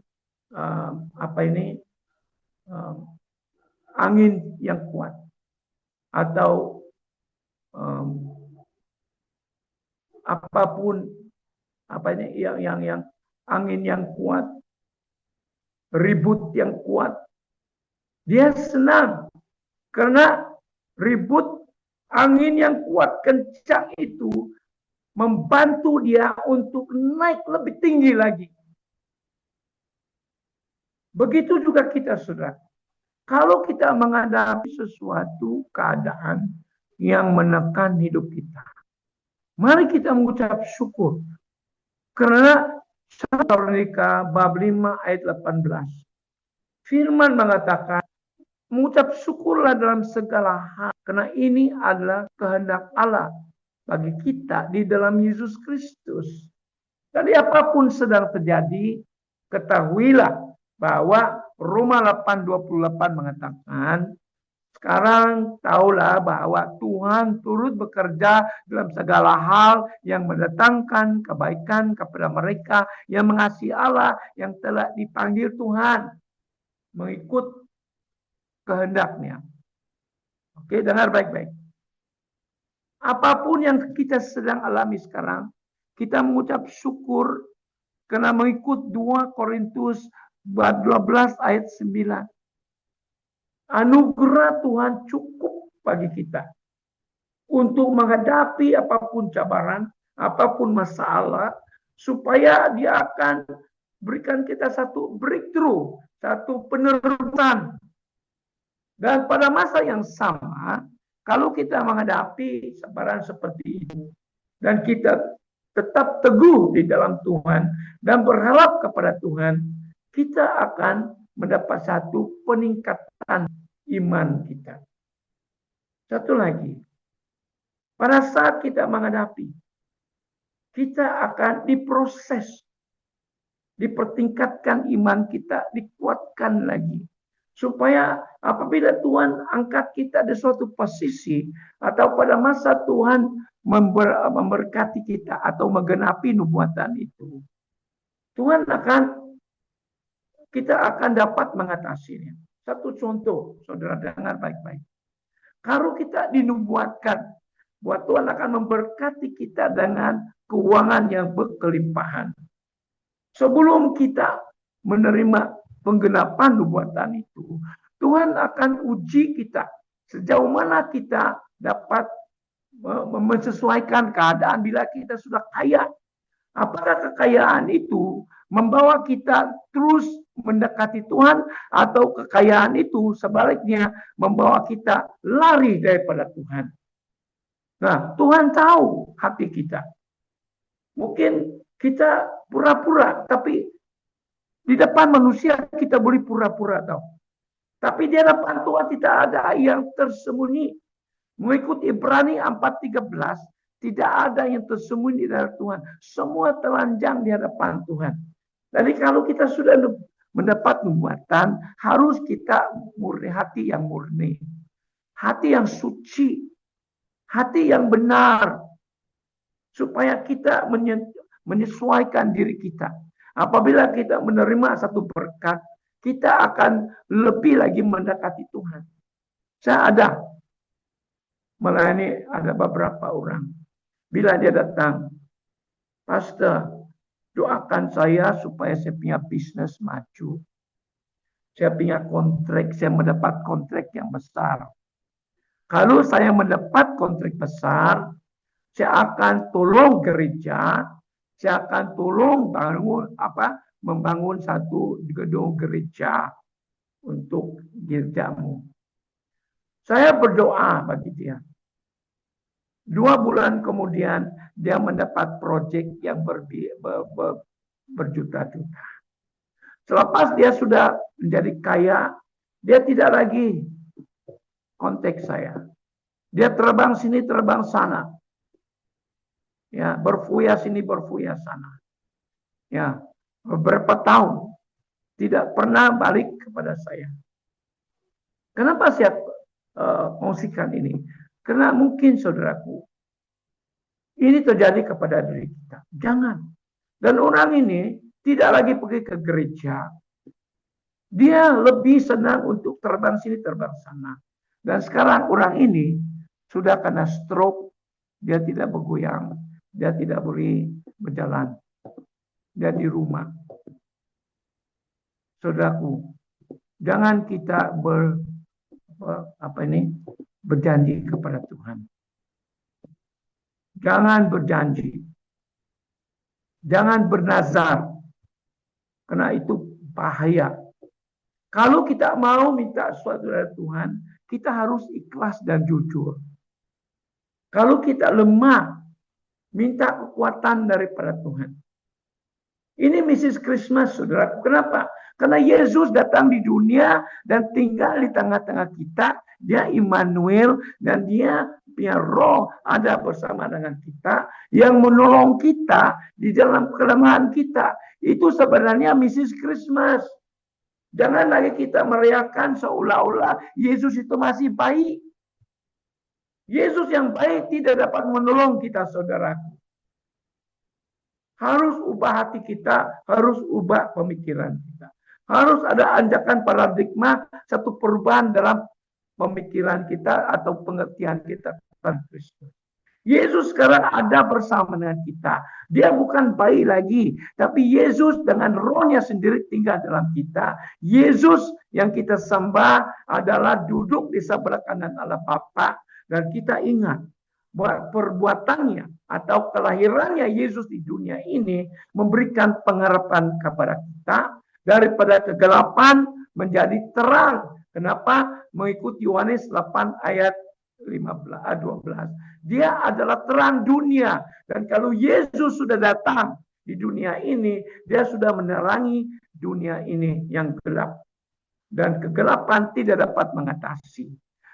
angin yang kuat atau apapun yang angin yang kuat, ribut yang kuat. Dia senang karena ribut angin yang kuat kencang itu membantu dia untuk naik lebih tinggi lagi. Begitu juga kita, saudara. Kalau kita menghadapi sesuatu keadaan yang menekan hidup kita, mari kita mengucap syukur. Karena 1 Tesalonika bab 5 ayat 18. Firman mengatakan, mengucap syukurlah dalam segala hal, karena ini adalah kehendak Allah bagi kita di dalam Yesus Kristus. Jadi apapun sedang terjadi, ketahuilah bahwa Roma 8:28 mengatakan, sekarang tahulah bahwa Tuhan turut bekerja dalam segala hal yang mendatangkan kebaikan kepada mereka yang mengasihi Allah, yang telah dipanggil Tuhan mengikut kehendaknya. Oke, dengar baik-baik. Apapun yang kita sedang alami sekarang, kita mengucap syukur karena mengikut 2 Korintus 12 ayat 9. Anugerah Tuhan cukup bagi kita untuk menghadapi apapun cabaran, apapun masalah, supaya dia akan berikan kita satu breakthrough, satu penerusan. Dan pada masa yang sama, kalau kita menghadapi cabaran seperti itu, dan kita tetap teguh di dalam Tuhan, dan berharap kepada Tuhan, kita akan mendapat satu peningkatan iman kita. Satu lagi, pada saat kita menghadapi, kita akan diproses, dipertingkatkan iman kita, dikuatkan lagi. Supaya apabila Tuhan angkat kita di suatu posisi, atau pada masa Tuhan memberkati kita atau menggenapi nubuatan itu, kita akan dapat mengatasinya. Satu contoh, saudara dengar baik-baik. Kalau kita dinubuatkan bahwa Tuhan akan memberkati kita dengan keuangan yang berkelimpahan, sebelum kita menerima penggenapan nubuatan itu, Tuhan akan uji kita sejauh mana kita dapat menyesuaikan keadaan bila kita sudah kaya. Apakah kekayaan itu membawa kita terus mendekati Tuhan, atau kekayaan itu sebaliknya membawa kita lari daripada Tuhan. Nah, Tuhan tahu hati kita. Mungkin kita pura-pura, tapi di depan manusia kita boleh pura-pura tahu. Tapi di hadapan Tuhan tidak ada yang tersembunyi. Mengikuti Ibrani 4:13, tidak ada yang tersembunyi dari Tuhan. Semua telanjang di hadapan Tuhan. Jadi kalau kita sudah mendapat nubuatan, harus kita murni, hati yang murni, hati yang suci, hati yang benar, supaya kita menyesuaikan diri kita. Apabila kita menerima satu berkat, kita akan lebih lagi mendekati Tuhan. Saya ada melayani, ada beberapa orang. Bila dia datang, Pastor, doakan saya supaya saya punya bisnis maju. Saya punya kontrak, saya mendapat kontrak yang besar. Kalau saya mendapat kontrak besar, saya akan tolong gereja, saya akan tolong membangun satu gedung gereja untuk gerejamu. Saya berdoa bagi dia. 2 bulan kemudian dia mendapat proyek yang berjuta-juta. Selepas dia sudah menjadi kaya, dia tidak lagi kontak saya. Dia terbang sini, terbang sana. Ya, berfuya sini, berfuya sana. Ya, beberapa tahun tidak pernah balik kepada saya. Kenapa saya kongsikan ini? Karena mungkin saudaraku, ini terjadi kepada diri kita. Jangan. Dan orang ini tidak lagi pergi ke gereja. Dia lebih senang untuk terbang sini, terbang sana. Dan sekarang orang ini sudah kena stroke. Dia tidak bergoyang. Dia tidak boleh berjalan. Dia di rumah. Saudaraku, jangan kita berjanji kepada Tuhan. Jangan berjanji. Jangan bernazar. Karena itu bahaya. Kalau kita mau minta sesuatu dari Tuhan, kita harus ikhlas dan jujur. Kalau kita lemah, minta kekuatan daripada Tuhan. Ini Mrs. Christmas, saudara. Kenapa? Karena Yesus datang di dunia dan tinggal di tengah-tengah kita. Dia Immanuel dan dia punya roh ada bersama dengan kita yang menolong kita di dalam kelemahan kita. Itu sebenarnya Mrs. Christmas. Jangan lagi kita merayakan seolah-olah Yesus itu masih baik. Yesus yang baik tidak dapat menolong kita, saudaraku. Harus ubah hati kita, harus ubah pemikiran kita. Harus ada anjakan paradigma, satu perubahan dalam pemikiran kita atau pengertian kita tentang Kristus. Yesus sekarang ada bersama dengan kita. Dia bukan bayi lagi, tapi Yesus dengan rohnya sendiri tinggal dalam kita. Yesus yang kita sembah adalah duduk di sebelah kanan Allah Bapa. Dan kita ingat bahwa perbuatannya atau kelahirannya Yesus di dunia ini memberikan pengharapan kepada kita daripada kegelapan menjadi terang. Kenapa? Mengikuti Yohanes 8 ayat 12. Dia adalah terang dunia. Dan kalau Yesus sudah datang di dunia ini, dia sudah menerangi dunia ini yang gelap. Dan kegelapan tidak dapat mengatasi.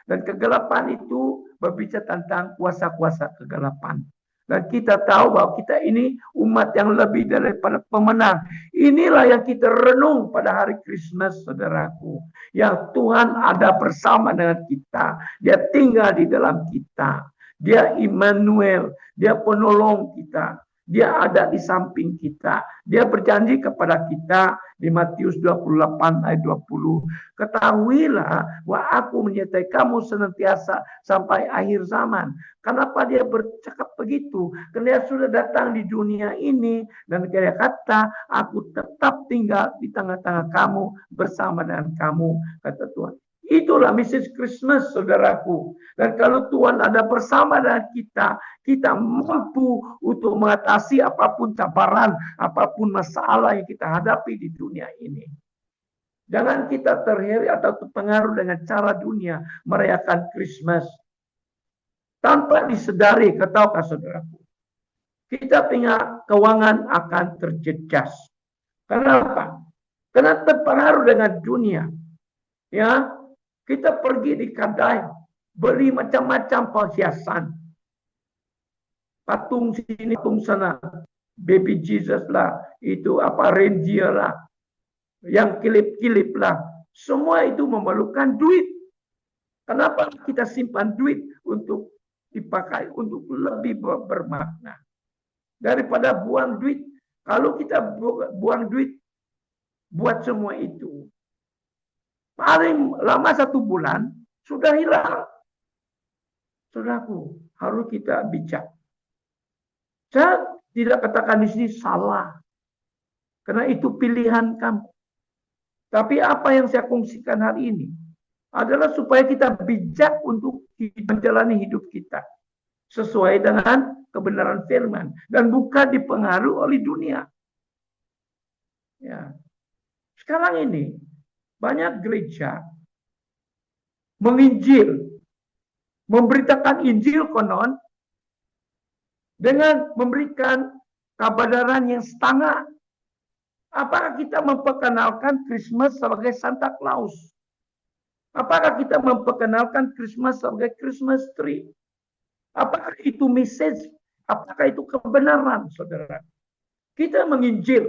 Dan kegelapan itu berbicara tentang kuasa-kuasa kegelapan. Dan kita tahu bahwa kita ini umat yang lebih daripada pemenang. Inilah yang kita renung pada hari Kristus, saudaraku. Yang Tuhan ada bersama dengan kita. Dia tinggal di dalam kita. Dia Immanuel. Dia penolong kita. Dia ada di samping kita. Dia berjanji kepada kita di Matius 28 ayat 20. Ketahuilah bahwa aku menyertai kamu senantiasa sampai akhir zaman. Kenapa dia bercakap begitu? Karena dia sudah datang di dunia ini. Dan dia kata, aku tetap tinggal di tengah-tengah kamu bersama dengan kamu, kata Tuhan. Itulah Mrs. Christmas, saudaraku. Dan kalau Tuhan ada bersama dengan kita, kita mampu untuk mengatasi apapun cabaran, apapun masalah yang kita hadapi di dunia ini. Jangan kita terheri atau terpengaruh dengan cara dunia merayakan Christmas. Tanpa disedari, ketahuilah saudaraku. Kita punya keuangan akan terjejas. Kenapa? Karena terpengaruh dengan dunia. Ya, kita pergi di kedai, beli macam-macam perhiasan. Patung sini, patung sana. baby Jesus lah, itu apa reindeer lah, yang kilip-kilip lah. Semua itu memerlukan duit. Kenapa kita simpan duit untuk dipakai untuk lebih bermakna daripada buang duit? Kalau kita buang duit buat semua itu, paling lama 1 bulan sudah hilang. Saudaraku, harus kita bijak. Saya tidak katakan di sini salah, karena itu pilihan kamu. Tapi apa yang saya kongsikan hari ini adalah supaya kita bijak untuk menjalani hidup kita sesuai dengan kebenaran firman dan bukan dipengaruhi oleh dunia. Ya. Sekarang ini banyak gereja menginjil, memberitakan Injil konon dengan memberikan kabaran yang setengah. Apakah kita memperkenalkan Christmas sebagai Santa Claus? Apakah kita memperkenalkan Christmas sebagai Christmas tree? Apakah itu message? Apakah itu kebenaran, saudara? Kita menginjil.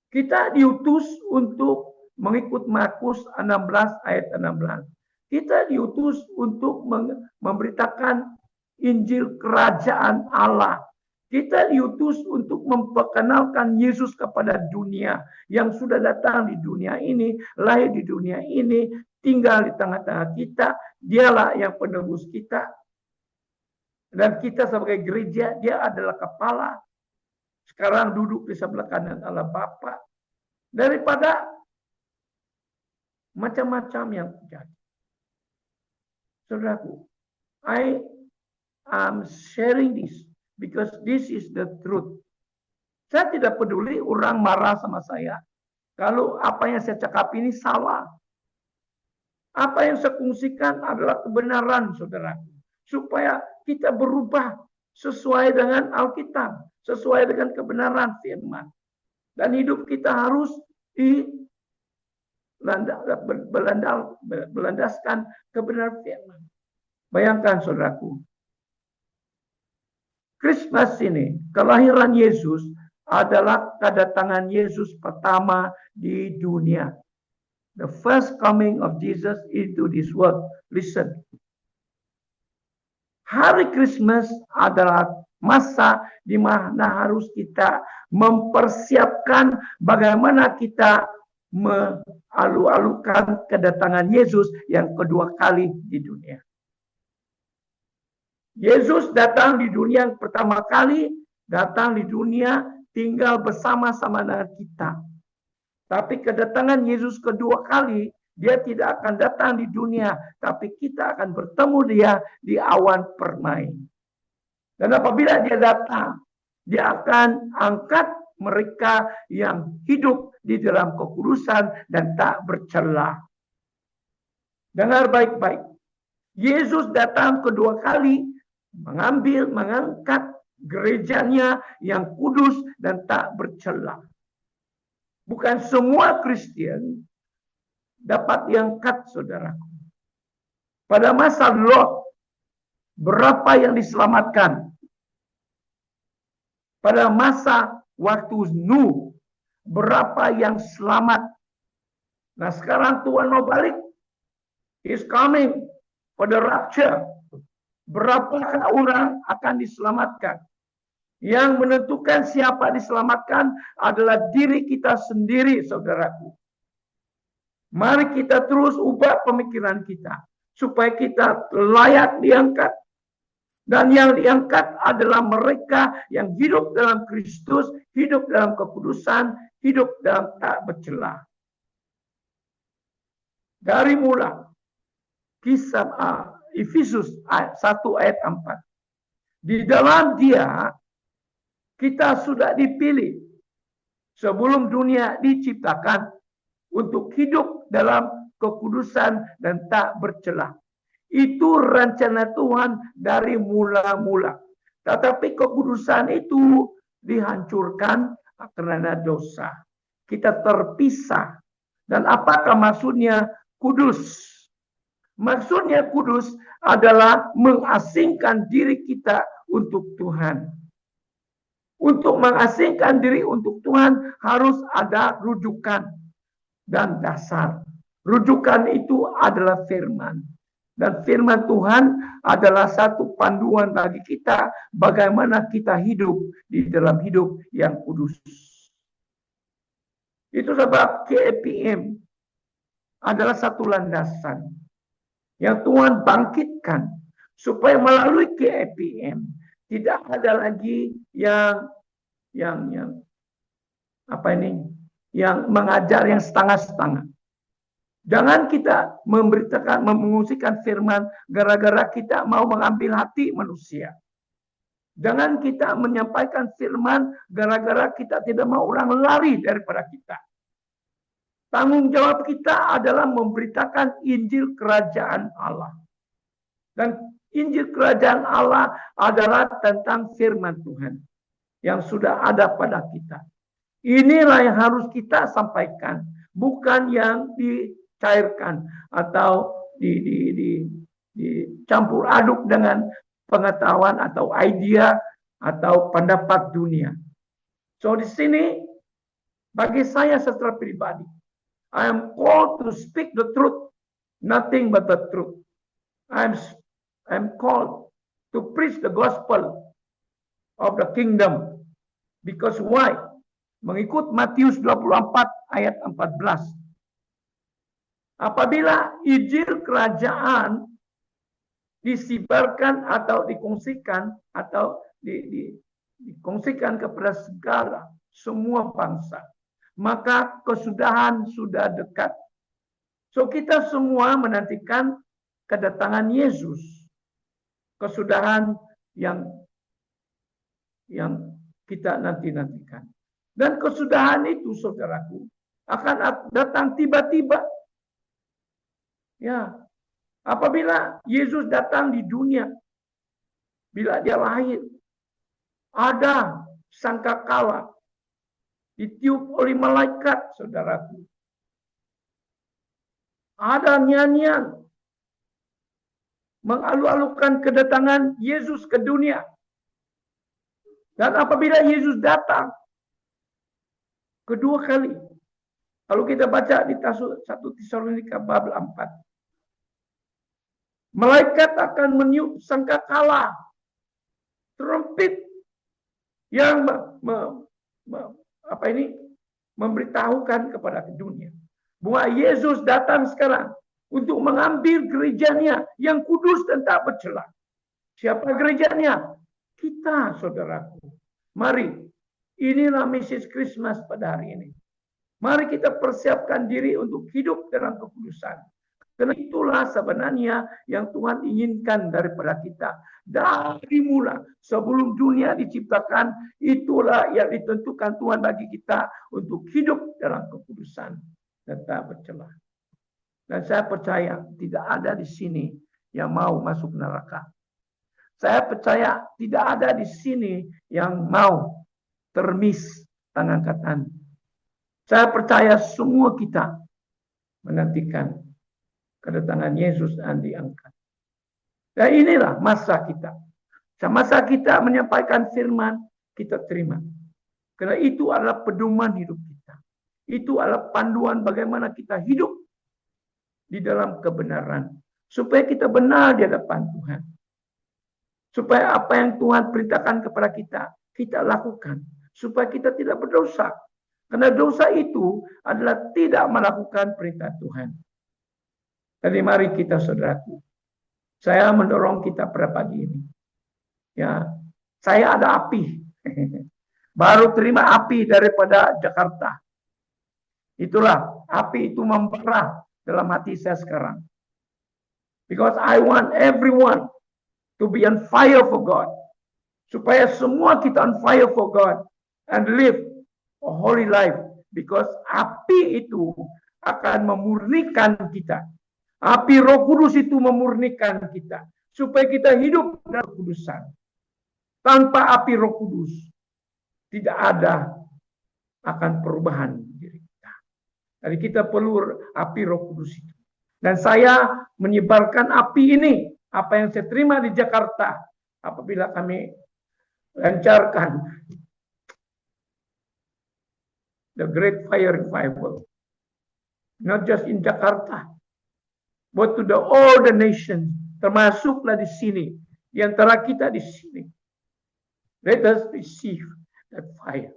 Kita diutus untuk mengikut Markus 16 ayat 16. Kita diutus untuk memberitakan Injil kerajaan Allah. Kita diutus untuk memperkenalkan Yesus kepada dunia yang sudah datang di dunia ini, lahir di dunia ini, tinggal di tengah-tengah kita. Dialah yang penebus kita. Dan kita sebagai gereja, dia adalah kepala. Sekarang duduk di sebelah kanan Allah Bapa. Daripada macam-macam yang terjadi. Saudaraku, I am sharing this because this is the truth. Saya tidak peduli orang marah sama saya. Kalau apa yang saya cakap ini salah. Apa yang saya kongsikan adalah kebenaran, saudaraku. Supaya kita berubah sesuai dengan Alkitab, sesuai dengan kebenaran firman. Dan hidup kita harus berlandaskan kebenaran firman. Bayangkan, saudaraku, Christmas ini, kelahiran Yesus adalah kedatangan Yesus pertama di dunia. The first coming of Jesus into this world. Listen. Hari Christmas adalah masa di mana harus kita mempersiapkan bagaimana kita mengalu-alukan kedatangan Yesus yang kedua kali di dunia. Yesus datang di dunia yang pertama kali, datang di dunia tinggal bersama-sama dengan kita. Tapi kedatangan Yesus kedua kali, dia tidak akan datang di dunia, tapi kita akan bertemu dia di awan permai. Dan apabila dia datang, dia akan angkat mereka yang hidup di dalam kekudusan dan tak bercela. Dengar baik-baik. Yesus datang kedua kali, mengangkat gerejanya yang kudus dan tak bercela. Bukan semua Kristen dapat diangkat, saudaraku. Pada masa Lot, berapa yang diselamatkan? Pada masa waktu Nuh, berapa yang selamat? Nah, sekarang Tuhan mau balik. He's coming for the rapture. Berapakah orang akan diselamatkan? Yang menentukan siapa diselamatkan adalah diri kita sendiri, saudaraku. Mari kita terus ubah pemikiran kita supaya kita layak diangkat. Dan yang diangkat adalah mereka yang hidup dalam Kristus, hidup dalam kekudusan, hidup dalam tak bercela. Dari mula kisah Efesus 1 ayat 4. Di dalam dia kita sudah dipilih sebelum dunia diciptakan untuk hidup dalam kekudusan dan tak bercela. Itu rencana Tuhan dari mula-mula. Tetapi kekudusan itu dihancurkan karena dosa. Kita terpisah. Dan apakah maksudnya kudus? Maksudnya kudus adalah mengasingkan diri kita untuk Tuhan. Untuk mengasingkan diri untuk Tuhan harus ada rujukan dan dasar. Rujukan itu adalah firman. Dan firman Tuhan adalah satu panduan bagi kita bagaimana kita hidup di dalam hidup yang kudus. Itu sebab KPM adalah satu landasan yang Tuhan bangkitkan supaya melalui KPM tidak ada lagi yang mengajar yang setengah-setengah. Jangan kita mengungsikan firman gara-gara kita mau mengambil hati manusia. Jangan kita menyampaikan firman gara-gara kita tidak mau orang lari daripada kita. Tanggung jawab kita adalah memberitakan Injil Kerajaan Allah. Dan Injil Kerajaan Allah adalah tentang firman Tuhan yang sudah ada pada kita. Inilah yang harus kita sampaikan, bukan yang dicairkan atau dicampur aduk dengan pengetahuan atau idea atau pendapat dunia. So di sini bagi saya secara pribadi, I am called to speak the truth, nothing but the truth. I'm called to preach the gospel of the kingdom. Because why? Mengikut Matius 24 ayat 14. Apabila Injil kerajaan disibarkan atau dikongsikan atau dikongsikan kepada semua bangsa, maka kesudahan sudah dekat. So kita semua menantikan kedatangan Yesus. Kesudahan yang kita nantikan. Dan kesudahan itu, saudaraku, akan datang tiba-tiba. Ya, apabila Yesus datang di dunia, bila dia lahir, ada sangkakala ditiup oleh malaikat, saudaraku. Ada nyanyian mengalu-alukan kedatangan Yesus ke dunia. Dan apabila Yesus datang kedua kali, kalau kita baca di 1 Tesalonika bab 4, malaikat akan meniup sangkakala, trompet yang memberitahukan kepada dunia bahwa Yesus datang sekarang untuk mengambil gerejanya yang kudus dan tak bercela. Siapa gerejanya? Kita, saudaraku. Mari, inilah message Christmas pada hari ini. Mari kita persiapkan diri untuk hidup dalam kekudusan. Karena itulah sebenarnya yang Tuhan inginkan daripada kita. Dari mula, sebelum dunia diciptakan, itulah yang ditentukan Tuhan bagi kita untuk hidup dalam kekudusan dan tak bercela. Dan saya percaya tidak ada di sini yang mau masuk neraka. Saya percaya tidak ada di sini yang mau termis tangan kanan. Saya percaya semua kita menantikan kedatangan Yesus dan diangkat. Dan inilah masa kita. Masa kita menyampaikan firman, kita terima. Karena itu adalah pedoman hidup kita. Itu adalah panduan bagaimana kita hidup di dalam kebenaran. Supaya kita benar di hadapan Tuhan. Supaya apa yang Tuhan perintahkan kepada kita, kita lakukan. Supaya kita tidak berdosa. Karena dosa itu adalah tidak melakukan perintah Tuhan. Jadi mari kita, saudaraku. Saya mendorong kita pada pagi ini. Ya, saya ada api. Baru terima api daripada Jakarta. Itulah, api itu membara dalam hati saya sekarang. Because I want everyone to be on fire for God. Supaya semua kita on fire for God. And live a holy life. Because api itu akan memurnikan kita. Api Roh Kudus itu memurnikan kita. Supaya kita hidup dalam kekudusan. Tanpa api Roh Kudus, tidak ada akan perubahan diri kita. Jadi kita perlu api Roh Kudus itu. Dan saya menyebarkan api ini. Apa yang saya terima di Jakarta. Apabila kami lancarkan the Great Fire Revival. Not just in Jakarta, but to all the nations, termasuklah di sini, di antara kita di sini. Let us receive that fire.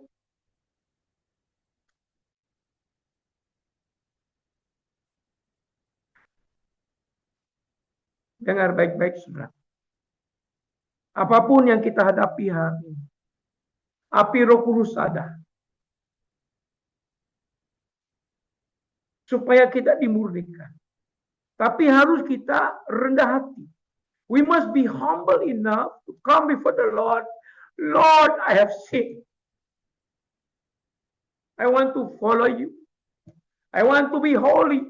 Dengar baik-baik, saudara. Apapun yang kita hadapi hari ini, api Roh Kudus ada. Supaya kita dimurnikan. Tapi harus kita rendah hati. We must be humble enough to come before the Lord. Lord, I have sinned. I want to follow you. I want to be holy.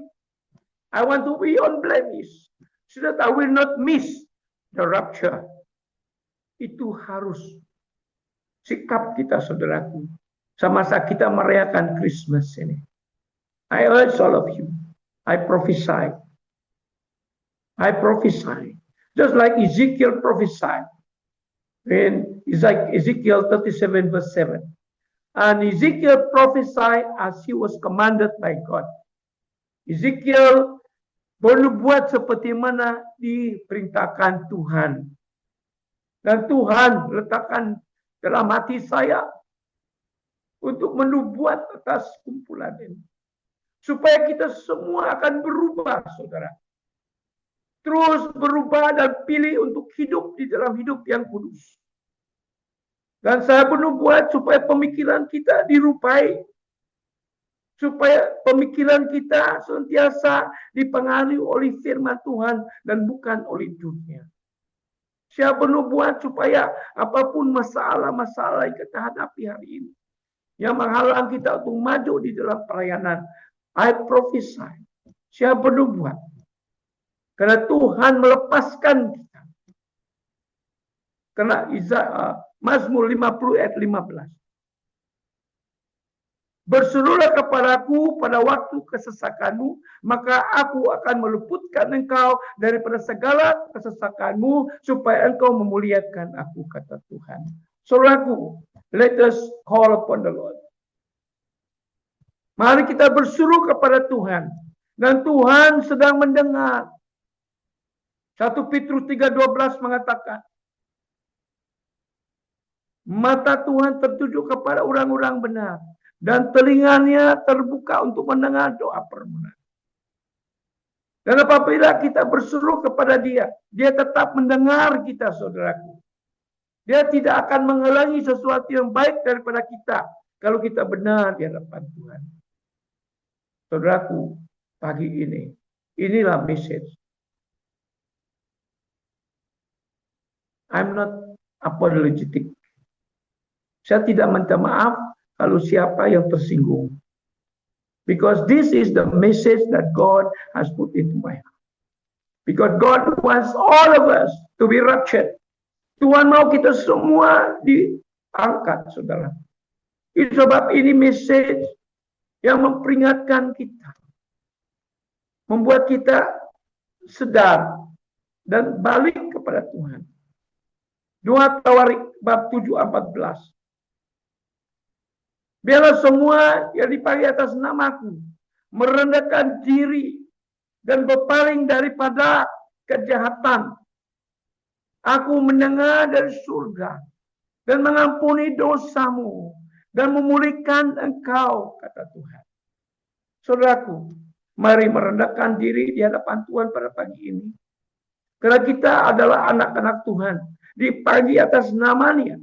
I want to be unblemished. So that I will not miss the rapture. Itu harus sikap kita, saudaraku. Semasa kita merayakan Christmas ini. I urge all of you. I prophesy. I prophesy. Just like Ezekiel prophesied. In Ezekiel 37 verse 7. And Ezekiel prophesied as he was commanded by God. Ezekiel bernubuat seperti mana diperintahkan Tuhan. Dan Tuhan letakkan dalam hati saya untuk menubuat atas kumpulan ini. Supaya kita semua akan berubah, saudara. Terus berubah dan pilih untuk hidup di dalam hidup yang kudus. Dan saya bernubuat supaya pemikiran kita dirupai. Supaya pemikiran kita senantiasa dipengaruhi oleh firman Tuhan dan bukan oleh dunia. Saya bernubuat supaya apapun masalah-masalah yang kita hadapi hari ini, yang menghalang kita untuk maju di dalam pelayanan, I prophesy. Saya bernubuat. Karena Tuhan melepaskan kita. Karena Mazmur 50 ayat 15. Berserulah kepadaku pada waktu kesesakanmu, maka aku akan meluputkan engkau daripada segala kesesakanmu, supaya engkau memuliakan aku, kata Tuhan. Saudaraku, let us call upon the Lord. Mari kita berseru kepada Tuhan. Dan Tuhan sedang mendengar. 1 Petrus 3:12 mengatakan, mata Tuhan tertuju kepada orang-orang benar. Dan telinganya terbuka untuk mendengar doa permohonan. Dan apabila kita berseru kepada Dia, Dia tetap mendengar kita, saudaraku. Dia tidak akan menghalangi sesuatu yang baik daripada kita kalau kita benar di hadapan Tuhan. Saudaraku, pagi ini, inilah message. I'm not apologetic. Saya tidak minta maaf kalau siapa yang tersinggung. Because this is the message that God has put into my heart. Because God wants all of us to be raptured. Tuhan mau kita semua diangkat, saudara. Itu sebab ini message yang memperingatkan kita. Membuat kita sadar dan balik kepada Tuhan. 2 Tawarik bab 7:14. Biarlah semua yang dipanggil atas namaku merendahkan diri dan berpaling daripada kejahatan. Aku mendengar dari surga dan mengampuni dosamu dan memulihkan engkau, kata Tuhan. Saudaraku, mari merendahkan diri di hadapan Tuhan pada pagi ini. Karena kita adalah anak-anak Tuhan, dipanggil atas namanya.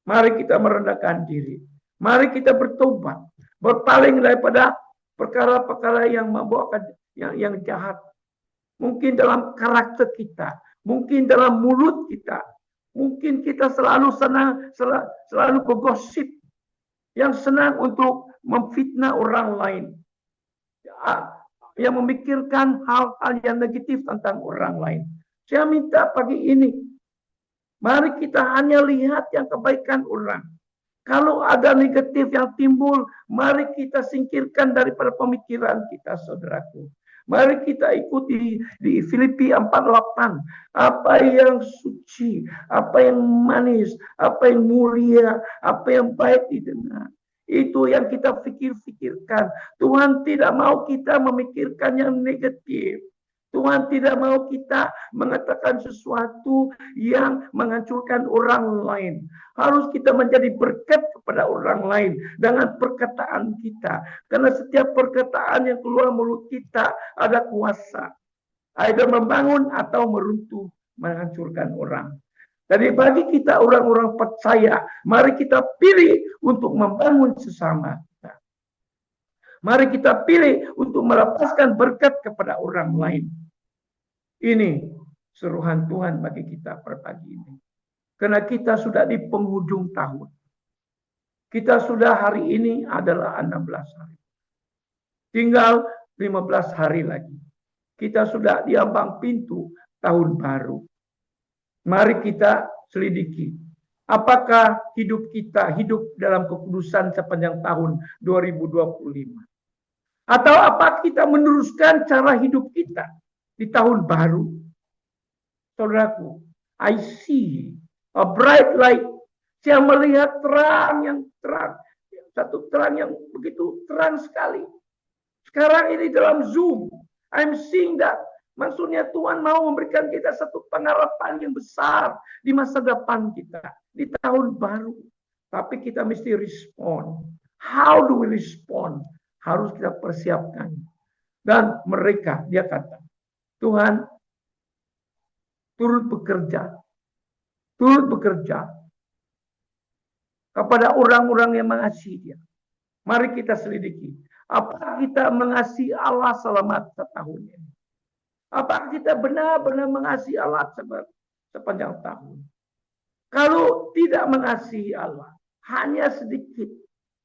Mari kita merendahkan diri. Mari kita bertobat, berpaling daripada perkara-perkara yang membawakan yang jahat. Mungkin dalam karakter kita, mungkin dalam mulut kita, mungkin kita selalu senang, selalu bergosip, yang senang untuk memfitnah orang lain, yang memikirkan hal-hal yang negatif tentang orang lain. Saya minta pagi ini, mari kita hanya lihat yang kebaikan orang. Kalau ada negatif yang timbul, mari kita singkirkan daripada pemikiran kita, saudaraku. Mari kita ikuti di Filipi 4:8. Apa yang suci, apa yang manis, apa yang mulia, apa yang baik didengar. Itu yang kita pikirkan. Tuhan tidak mau kita memikirkan yang negatif. Tuhan tidak mau kita mengatakan sesuatu yang menghancurkan orang lain. Harus kita menjadi berkat kepada orang lain dengan perkataan kita. Karena setiap perkataan yang keluar mulut kita ada kuasa. Either membangun atau meruntuh, menghancurkan orang. Jadi bagi kita orang-orang percaya, mari kita pilih untuk membangun sesama kita. Mari kita pilih untuk melepaskan berkat kepada orang lain. Ini seruhan Tuhan bagi kita pada pagi ini. Karena kita sudah di penghujung tahun. Kita sudah hari ini adalah 16 hari. Tinggal 15 hari lagi. Kita sudah di ambang pintu tahun baru. Mari kita selidiki. Apakah hidup kita hidup dalam kekudusan sepanjang tahun 2025? Atau apa kita meneruskan cara hidup kita di tahun baru? Saudaraku, I see a bright light. Saya melihat terang yang terang. Satu terang yang begitu terang sekali. Sekarang ini dalam Zoom, I'm seeing that. Maksudnya Tuhan mau memberikan kita satu pengharapan yang besar di masa depan kita. Di tahun baru. Tapi kita mesti respon. How do we respond? Harus kita persiapkan. Dan mereka, dia kata, Tuhan turut bekerja. Turut bekerja kepada orang-orang yang mengasihi dia. Mari kita selidiki. Apakah kita mengasihi Allah selama setahun ini? Apakah kita benar-benar mengasihi Allah sepanjang tahun? Kalau tidak mengasihi Allah, hanya sedikit.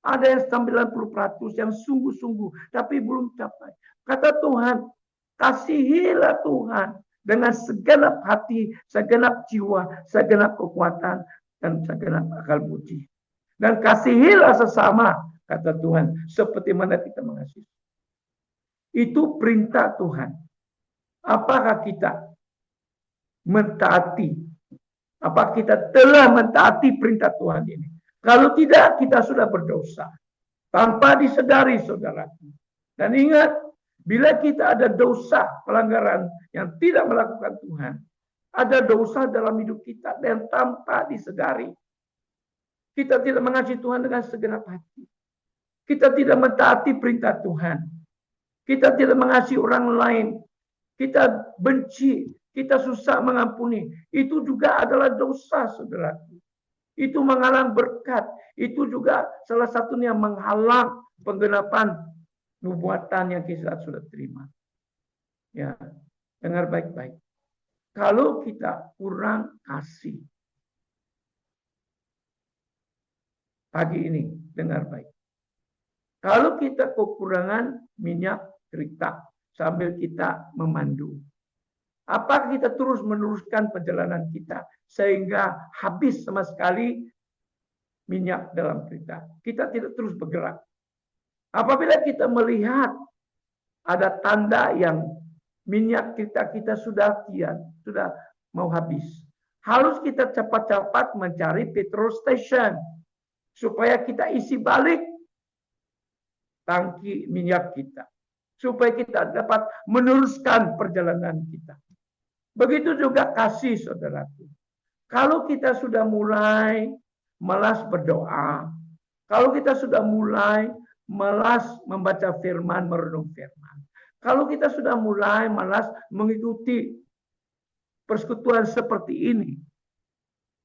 Ada yang 90% yang sungguh-sungguh, tapi belum capai. Kata Tuhan, kasihilah Tuhan dengan segenap hati, segenap jiwa, segenap kekuatan, dan segenap akal budi. Dan kasihilah sesama, kata Tuhan, seperti mana kita mengasihi. Itu perintah Tuhan. Apakah kita mentaati? Apakah kita telah mentaati perintah Tuhan ini? Kalau tidak, kita sudah berdosa. Tanpa disadari, saudaraku. Dan ingat, bila kita ada dosa, pelanggaran yang tidak melakukan Tuhan, ada dosa dalam hidup kita dan tanpa disadari. Kita tidak mengasihi Tuhan dengan segenap hati. Kita tidak mentaati perintah Tuhan. Kita tidak mengasihi orang lain. Kita benci, kita susah mengampuni. Itu juga adalah dosa, saudaraku. Itu menghalang berkat. Itu juga salah satunya menghalang penggenapan nubuatan yang kita sudah terima. Ya, dengar baik-baik. Kalau kita kurang kasih, pagi ini dengar baik. Kalau kita kekurangan minyak cerita sambil kita memandu, apakah kita terus meneruskan perjalanan kita sehingga habis sama sekali minyak dalam cerita? Kita tidak terus bergerak. Apabila kita melihat ada tanda yang minyak kita sudah sudah mau habis, harus kita cepat-cepat mencari petrol station supaya kita isi balik tangki minyak kita, supaya kita dapat meneruskan perjalanan kita. Begitu juga kasih, saudaraku. Kalau kita sudah mulai malas berdoa, kalau kita sudah mulai malas membaca firman, merenung firman, kalau kita sudah mulai malas mengikuti persekutuan seperti ini,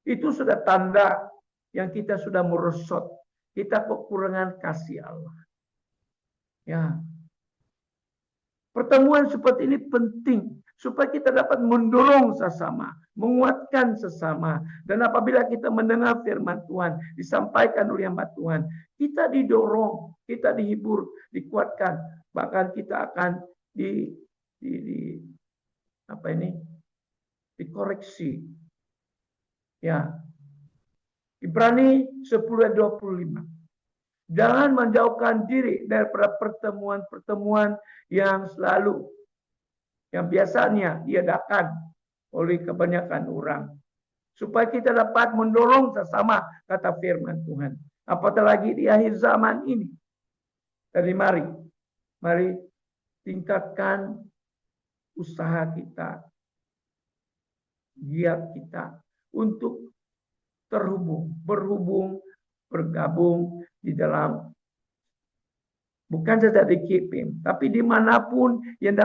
itu sudah tanda yang kita sudah merosot. Kita kekurangan kasih Allah. Ya, pertemuan seperti ini penting supaya kita dapat mendorong sesama, menguatkan sesama. Dan apabila kita mendengar firman Tuhan disampaikan oleh hamba Tuhan, kita didorong, kita dihibur, dikuatkan, bahkan kita akan dikoreksi. Ya. Ibrani 10:25. Jangan menjauhkan diri daripada pertemuan-pertemuan yang selalu, yang biasanya diadakan oleh kebanyakan orang. Supaya kita dapat mendorong sesama, kata firman Tuhan. Apatah lagi di akhir zaman ini. Jadi mari tingkatkan usaha kita, giat kita untuk bergabung di dalam, bukan saja di KPIM, tapi dimanapun yang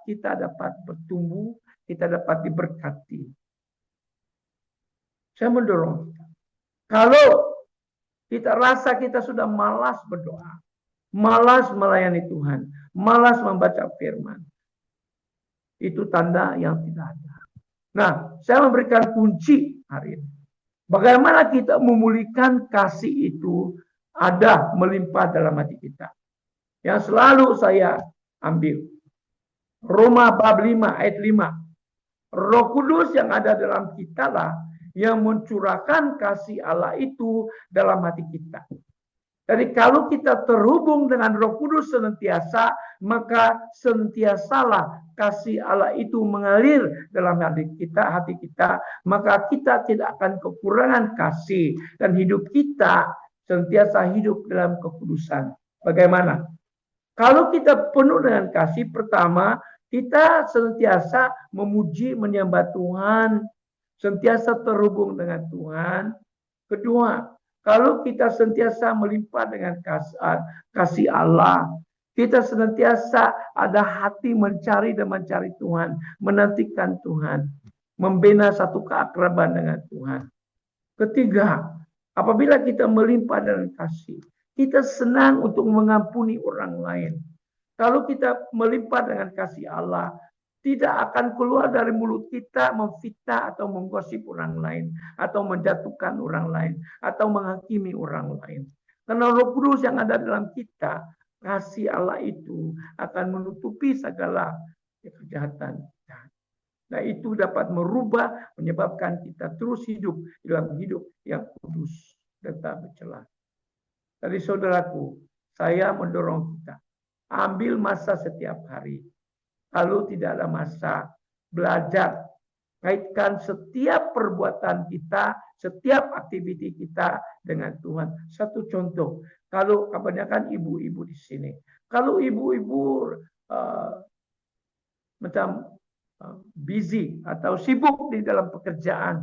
kita dapat bertumbuh, kita dapat diberkati. Saya mendorong kita. Kalau kita rasa kita sudah malas berdoa, malas melayani Tuhan, malas membaca firman, itu tanda yang tidak ada. Nah, saya memberikan kunci hari ini. Bagaimana kita memulihkan kasih itu ada melimpah dalam hati kita. Yang selalu saya ambil. Roma bab 5 ayat 5. Roh Kudus yang ada dalam kita lah yang mencurahkan kasih Allah itu dalam hati kita. Jadi kalau kita terhubung dengan Roh Kudus senantiasa, maka senantiasalah kasih Allah itu mengalir dalam hati kita, maka kita tidak akan kekurangan kasih dan hidup kita senantiasa hidup dalam kekudusan. Bagaimana? Kalau kita penuh dengan kasih, pertama, kita senantiasa memuji, menyembah Tuhan, senantiasa terhubung dengan Tuhan. Kedua, kalau kita senantiasa melimpah dengan kasih Allah, kita senantiasa ada hati mencari dan mencari Tuhan, menantikan Tuhan, membina satu keakraban dengan Tuhan. Ketiga, apabila kita melimpah dengan kasih, kita senang untuk mengampuni orang lain. Kalau kita melimpah dengan kasih Allah, tidak akan keluar dari mulut kita memfitnah atau menggosip orang lain, atau menjatuhkan orang lain, atau menghakimi orang lain. Karena Roh Kudus yang ada dalam kita, kasih Allah itu akan menutupi segala kejahatan. Nah, itu dapat merubah, menyebabkan kita terus hidup dalam hidup yang kudus dan tak bercela. Jadi saudaraku, saya mendorong kita, ambil masa setiap hari. Kalau tidak ada masa, belajar. Kaitkan setiap perbuatan kita, setiap aktiviti kita dengan Tuhan. Satu contoh, kalau kebanyakan ibu-ibu di sini. Kalau ibu-ibu macam busy atau sibuk di dalam pekerjaan,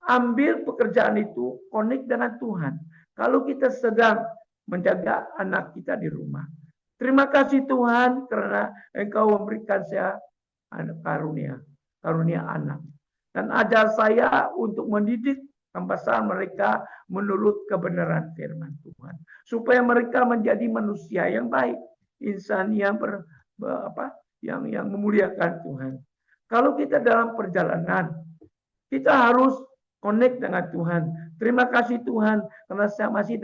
ambil pekerjaan itu, connect dengan Tuhan. Kalau kita sedang menjaga anak kita di rumah, terima kasih Tuhan karena Engkau memberikan saya karunia anak. Dan ajar saya untuk mendidik hamba mereka menurut kebenaran firman Tuhan. Supaya mereka menjadi manusia yang baik. Insan yang yang memuliakan Tuhan. Kalau kita dalam perjalanan, kita harus connect dengan Tuhan. Terima kasih Tuhan karena saya masih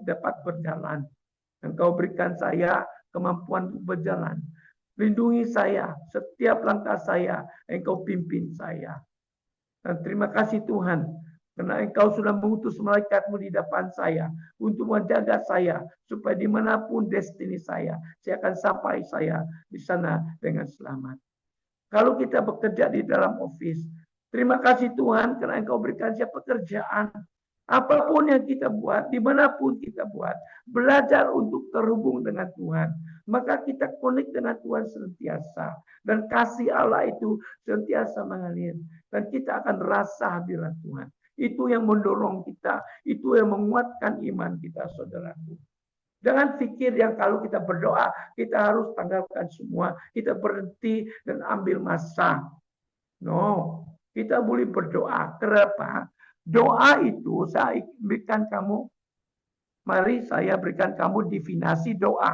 dapat berjalan. Engkau berikan saya kemampuan untuk berjalan. Lindungi saya, setiap langkah saya, Engkau pimpin saya. Dan terima kasih Tuhan, karena Engkau sudah mengutus malaikat-Mu di depan saya, untuk menjaga saya, supaya dimanapun destiny saya akan sampai saya di sana dengan selamat. Kalau kita bekerja di dalam office, terima kasih Tuhan, karena Engkau berikan saya pekerjaan. Apapun yang kita buat, dimanapun kita buat, belajar untuk terhubung dengan Tuhan. Maka kita connect dengan Tuhan senantiasa. Dan kasih Allah itu senantiasa mengalir. Dan kita akan rasa hadirat Tuhan. Itu yang mendorong kita. Itu yang menguatkan iman kita, saudaraku. Jangan pikir yang kalau kita berdoa, kita harus tanggalkan semua. Kita berhenti dan ambil masa. No, kita boleh berdoa. Kenapa? Doa itu saya berikan kamu. Mari saya berikan kamu definisi doa.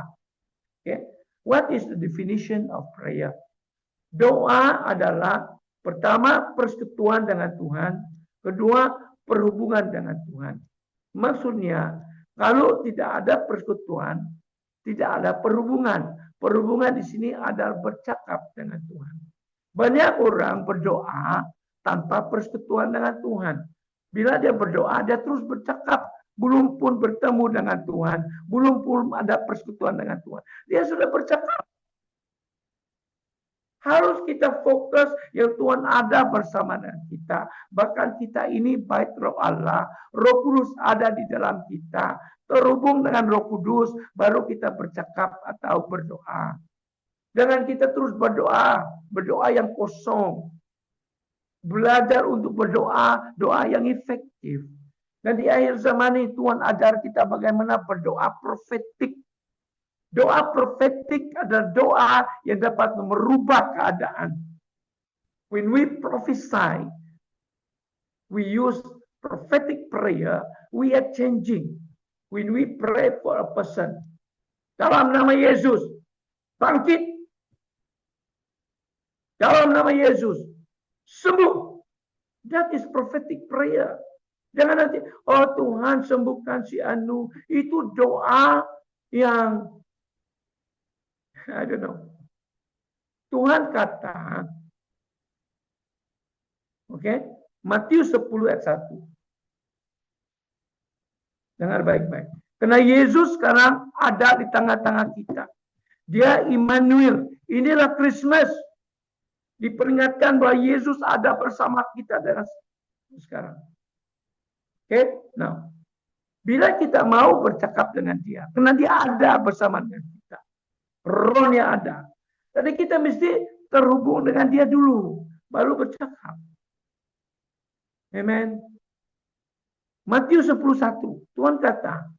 Okay. What is the definition of prayer? Doa adalah pertama persekutuan dengan Tuhan, kedua perhubungan dengan Tuhan. Maksudnya kalau tidak ada persekutuan, tidak ada perhubungan. Perhubungan di sini adalah bercakap dengan Tuhan. Banyak orang berdoa tanpa persekutuan dengan Tuhan. Bila dia berdoa, dia terus bercakap. Belum pun bertemu dengan Tuhan. Belum pun ada persekutuan dengan Tuhan. Dia sudah bercakap. Harus kita fokus yang Tuhan ada bersama dengan kita. Bahkan kita ini bait Roh Allah. Roh Kudus ada di dalam kita. Terhubung dengan Roh Kudus, baru kita bercakap atau berdoa. Jangan kita terus berdoa yang kosong. Belajar untuk berdoa, doa yang efektif. Dan di akhir zaman ini Tuhan ajar kita bagaimana berdoa profetik. Doa profetik adalah doa yang dapat merubah keadaan. When we prophesy, we use prophetic prayer, we are changing. When we pray for a person, dalam nama Yesus, bangkit. Dalam nama Yesus, sembuh. That is prophetic prayer. Jangan nanti, oh Tuhan sembuhkan si Anu. Itu doa yang I don't know. Tuhan kata, oke, Matius 10 ayat 1. Dengar baik-baik. Karena Yesus sekarang ada di tengah-tengah kita. Dia Immanuel. Inilah Christmas. Diperingatkan bahwa Yesus ada bersama kita dengan sekarang. Oke, nah, bila kita mau bercakap dengan dia, karena dia ada bersama dengan kita. Rohnya ada. Jadi kita mesti terhubung dengan dia dulu. Baru bercakap. Amen. Matius 10:1. Tuhan kata.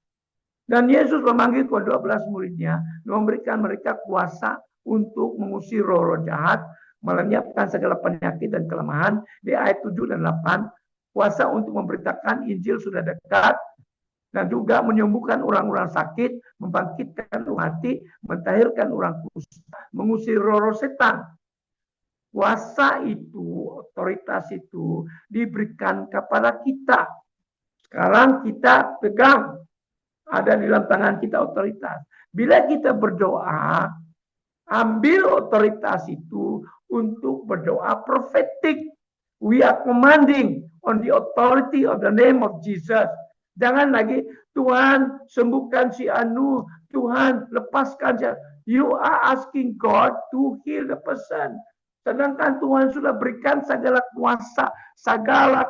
Dan Yesus memanggil ke-12 muridnya. Memberikan mereka kuasa untuk mengusir roh-roh jahat. Melenyapkan segala penyakit dan kelemahan. Di ayat 7 dan 8. Kuasa untuk memberitakan Injil sudah dekat. Dan juga menyembuhkan orang-orang sakit, membangkitkan orang mati, mentahirkan orang kusta, mengusir roh-roh setan. Kuasa itu, otoritas itu diberikan kepada kita. Sekarang kita pegang, ada di dalam tangan kita otoritas. Bila kita berdoa, ambil otoritas itu untuk berdoa profetik. We are commanding on the authority of the name of Jesus. Jangan lagi, Tuhan sembuhkan si Anu, Tuhan lepaskan si Anu. You are asking God to heal the person. Sedangkan Tuhan sudah berikan segala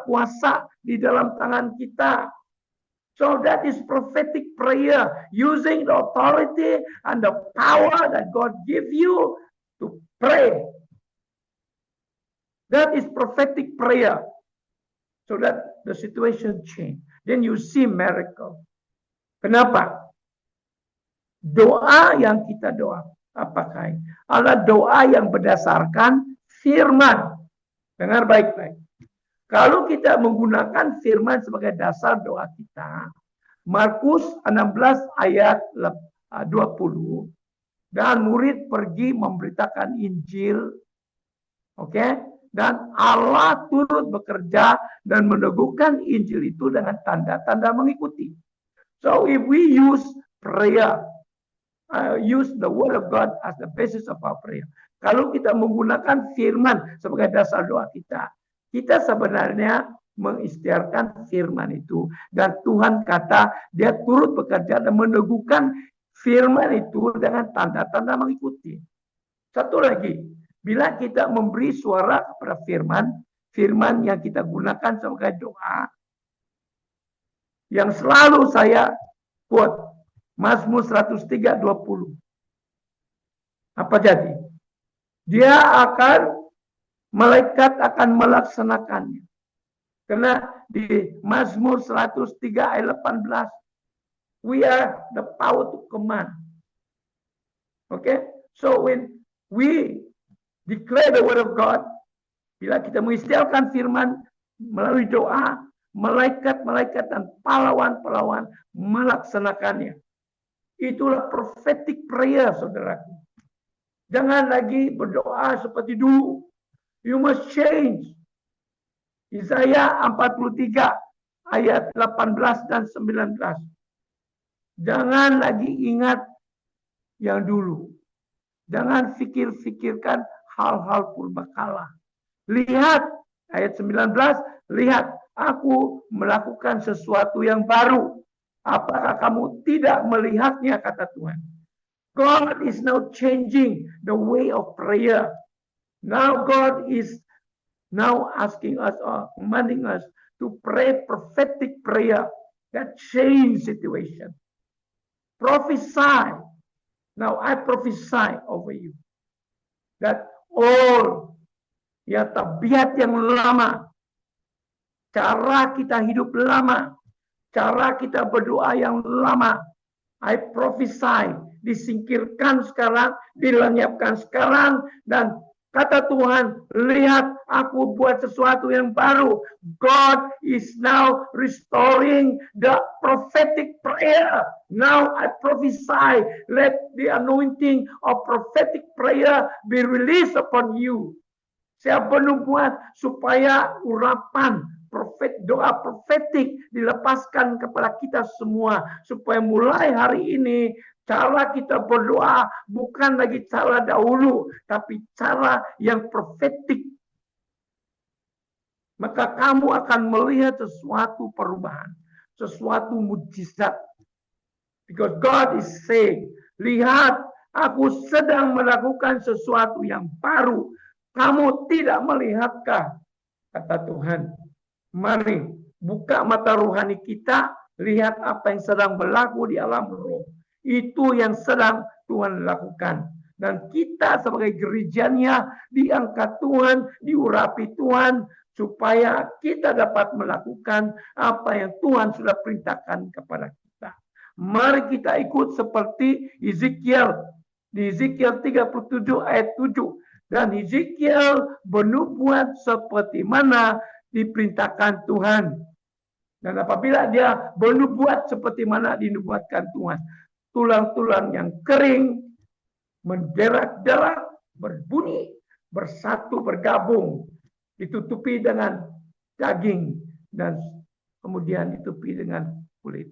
kuasa di dalam tangan kita. So that is prophetic prayer, using the authority and the power that God give you to pray. That is prophetic prayer. So that the situation change. Then you see miracle. Kenapa? Doa yang kita doa. Apakah ini? Adalah doa yang berdasarkan firman. Dengar baik-baik. Kalau kita menggunakan firman sebagai dasar doa kita. Markus 16 ayat 20. Dan murid pergi memberitakan Injil. Oke? Dan Allah turut bekerja dan meneguhkan Injil itu dengan tanda-tanda mengikuti. So if we use prayer, use the word of God as the basis of our prayer. Kalau kita menggunakan firman sebagai dasar doa kita, kita sebenarnya mengistiarkan firman itu. Dan Tuhan kata dia turut bekerja dan meneguhkan firman itu dengan tanda-tanda mengikuti. Satu lagi. Bila kita memberi suara kepada firman yang kita gunakan sebagai doa, yang selalu saya quote, Mazmur 103:20. Apa jadi? Malaikat akan melaksanakannya. Karena di Mazmur 103 ayat 18, we are the power to command. Okay? So when we declare the word of God, bila kita mengistiarkan firman melalui doa, malaikat-malaikat dan pahlawan-pahlawan melaksanakannya. Itulah prophetic prayer, saudaraku. Jangan lagi berdoa seperti dulu. You must change. Yesaya 43 ayat 18 dan 19. Jangan lagi ingat yang dulu. Jangan fikir-fikirkan hal-hal purbakala. Lihat ayat 19, lihat aku melakukan sesuatu yang baru. Apakah kamu tidak melihatnya, kata Tuhan. God is now changing the way of prayer. Now God is now asking us or commanding us to pray prophetic prayer that change situation. Prophesy. Now I prophesy over you that all tabiat yang lama, cara kita hidup lama, cara kita berdoa yang lama, I prophesy disingkirkan sekarang, dilenyapkan sekarang, dan kata Tuhan, lihat aku buat sesuatu yang baru. God is now restoring the prophetic prayer. Now I prophesy, let the anointing of prophetic prayer be released upon you. Saya bernubuat supaya urapan doa profetik dilepaskan kepada kita semua, supaya mulai hari ini cara kita berdoa bukan lagi cara dahulu, tapi cara yang profetik. Maka kamu akan melihat sesuatu perubahan, sesuatu mujizat. Because God is saying, lihat aku sedang melakukan sesuatu yang baru. Kamu tidak melihatkah? Kata Tuhan. Mari buka mata rohani kita, lihat apa yang sedang berlaku di alam roh. Itu yang sedang Tuhan lakukan. Dan kita sebagai gerejanya diangkat Tuhan, diurapi Tuhan, supaya kita dapat melakukan apa yang Tuhan sudah perintahkan kepada kita. Mari kita ikut seperti Ezekiel. Di Ezekiel 37 ayat 7. Dan Ezekiel bernubuat seperti mana diperintahkan Tuhan. Dan apabila dia bernubuat seperti mana dinubuatkan Tuhan, tulang-tulang yang kering, menderak-derak, berbunyi, bersatu, bergabung, ditutupi dengan daging, dan kemudian ditutupi dengan kulit.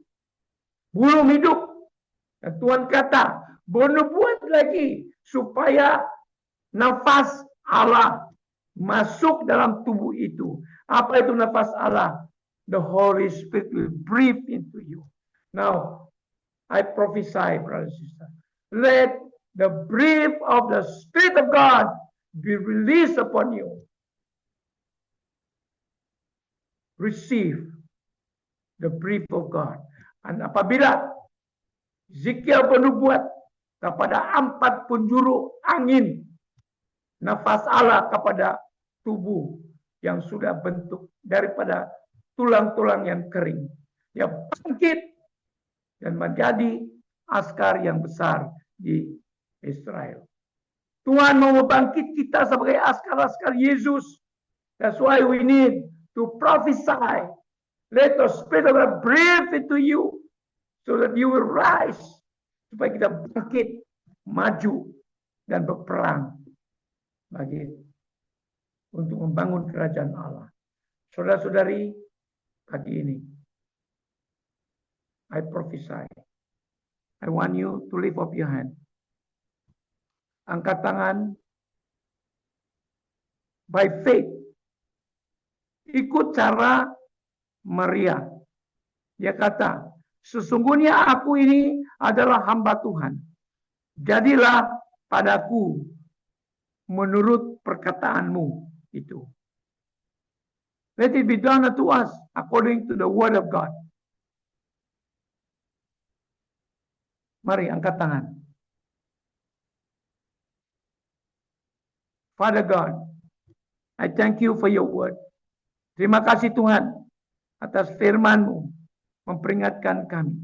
Belum hidup. Dan Tuhan kata, bernubuat lagi supaya nafas Allah masuk dalam tubuh itu. Apa itu nafas Allah? The Holy Spirit will breathe into you. Now, I prophesy, brothers and sisters, let the breath of the Spirit of God be released upon you. Receive the breath of God. Dan apabila Ezekiel bernubuat kepada 4 penjuru angin, nafas Allah kepada tubuh yang sudah bentuk daripada tulang-tulang yang kering. Dia bangkit dan menjadi askar yang besar di Israel. Tuhan mau membangkit kita sebagai askar-askar Yesus. That's why we need to prophesy. Let the Spirit of God breathe into you so that you will rise. Supaya kita bangkit, maju, dan berperang untuk membangun kerajaan Allah. Saudara-saudari, pagi ini, I prophesy. I want you to lift up your hand. Angkat tangan. By faith. Ikut cara Maria. Dia kata, sesungguhnya aku ini adalah hamba Tuhan. Jadilah padaku menurut perkataanmu itu. Let it be done unto us according to the word of God. Mari angkat tangan. Father God, I thank you for your word. Terima kasih Tuhan atas firman-Mu memperingatkan kami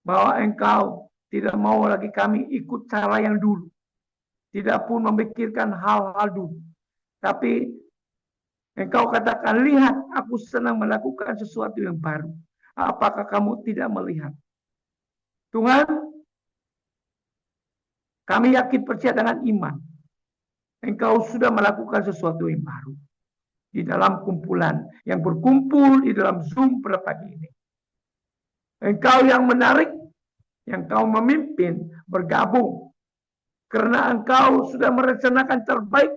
bahwa Engkau tidak mau lagi kami ikut cara yang dulu. Tidak pun memikirkan hal-hal dulu. Tapi Engkau katakan, lihat aku senang melakukan sesuatu yang baru. Apakah kamu tidak melihat? Tuhan, kami yakin percaya dengan iman. Engkau sudah melakukan sesuatu yang baru. Di dalam kumpulan yang berkumpul di dalam Zoom pada pagi ini. Engkau yang menarik, yang kau memimpin, bergabung. Karena engkau sudah merencanakan terbaik.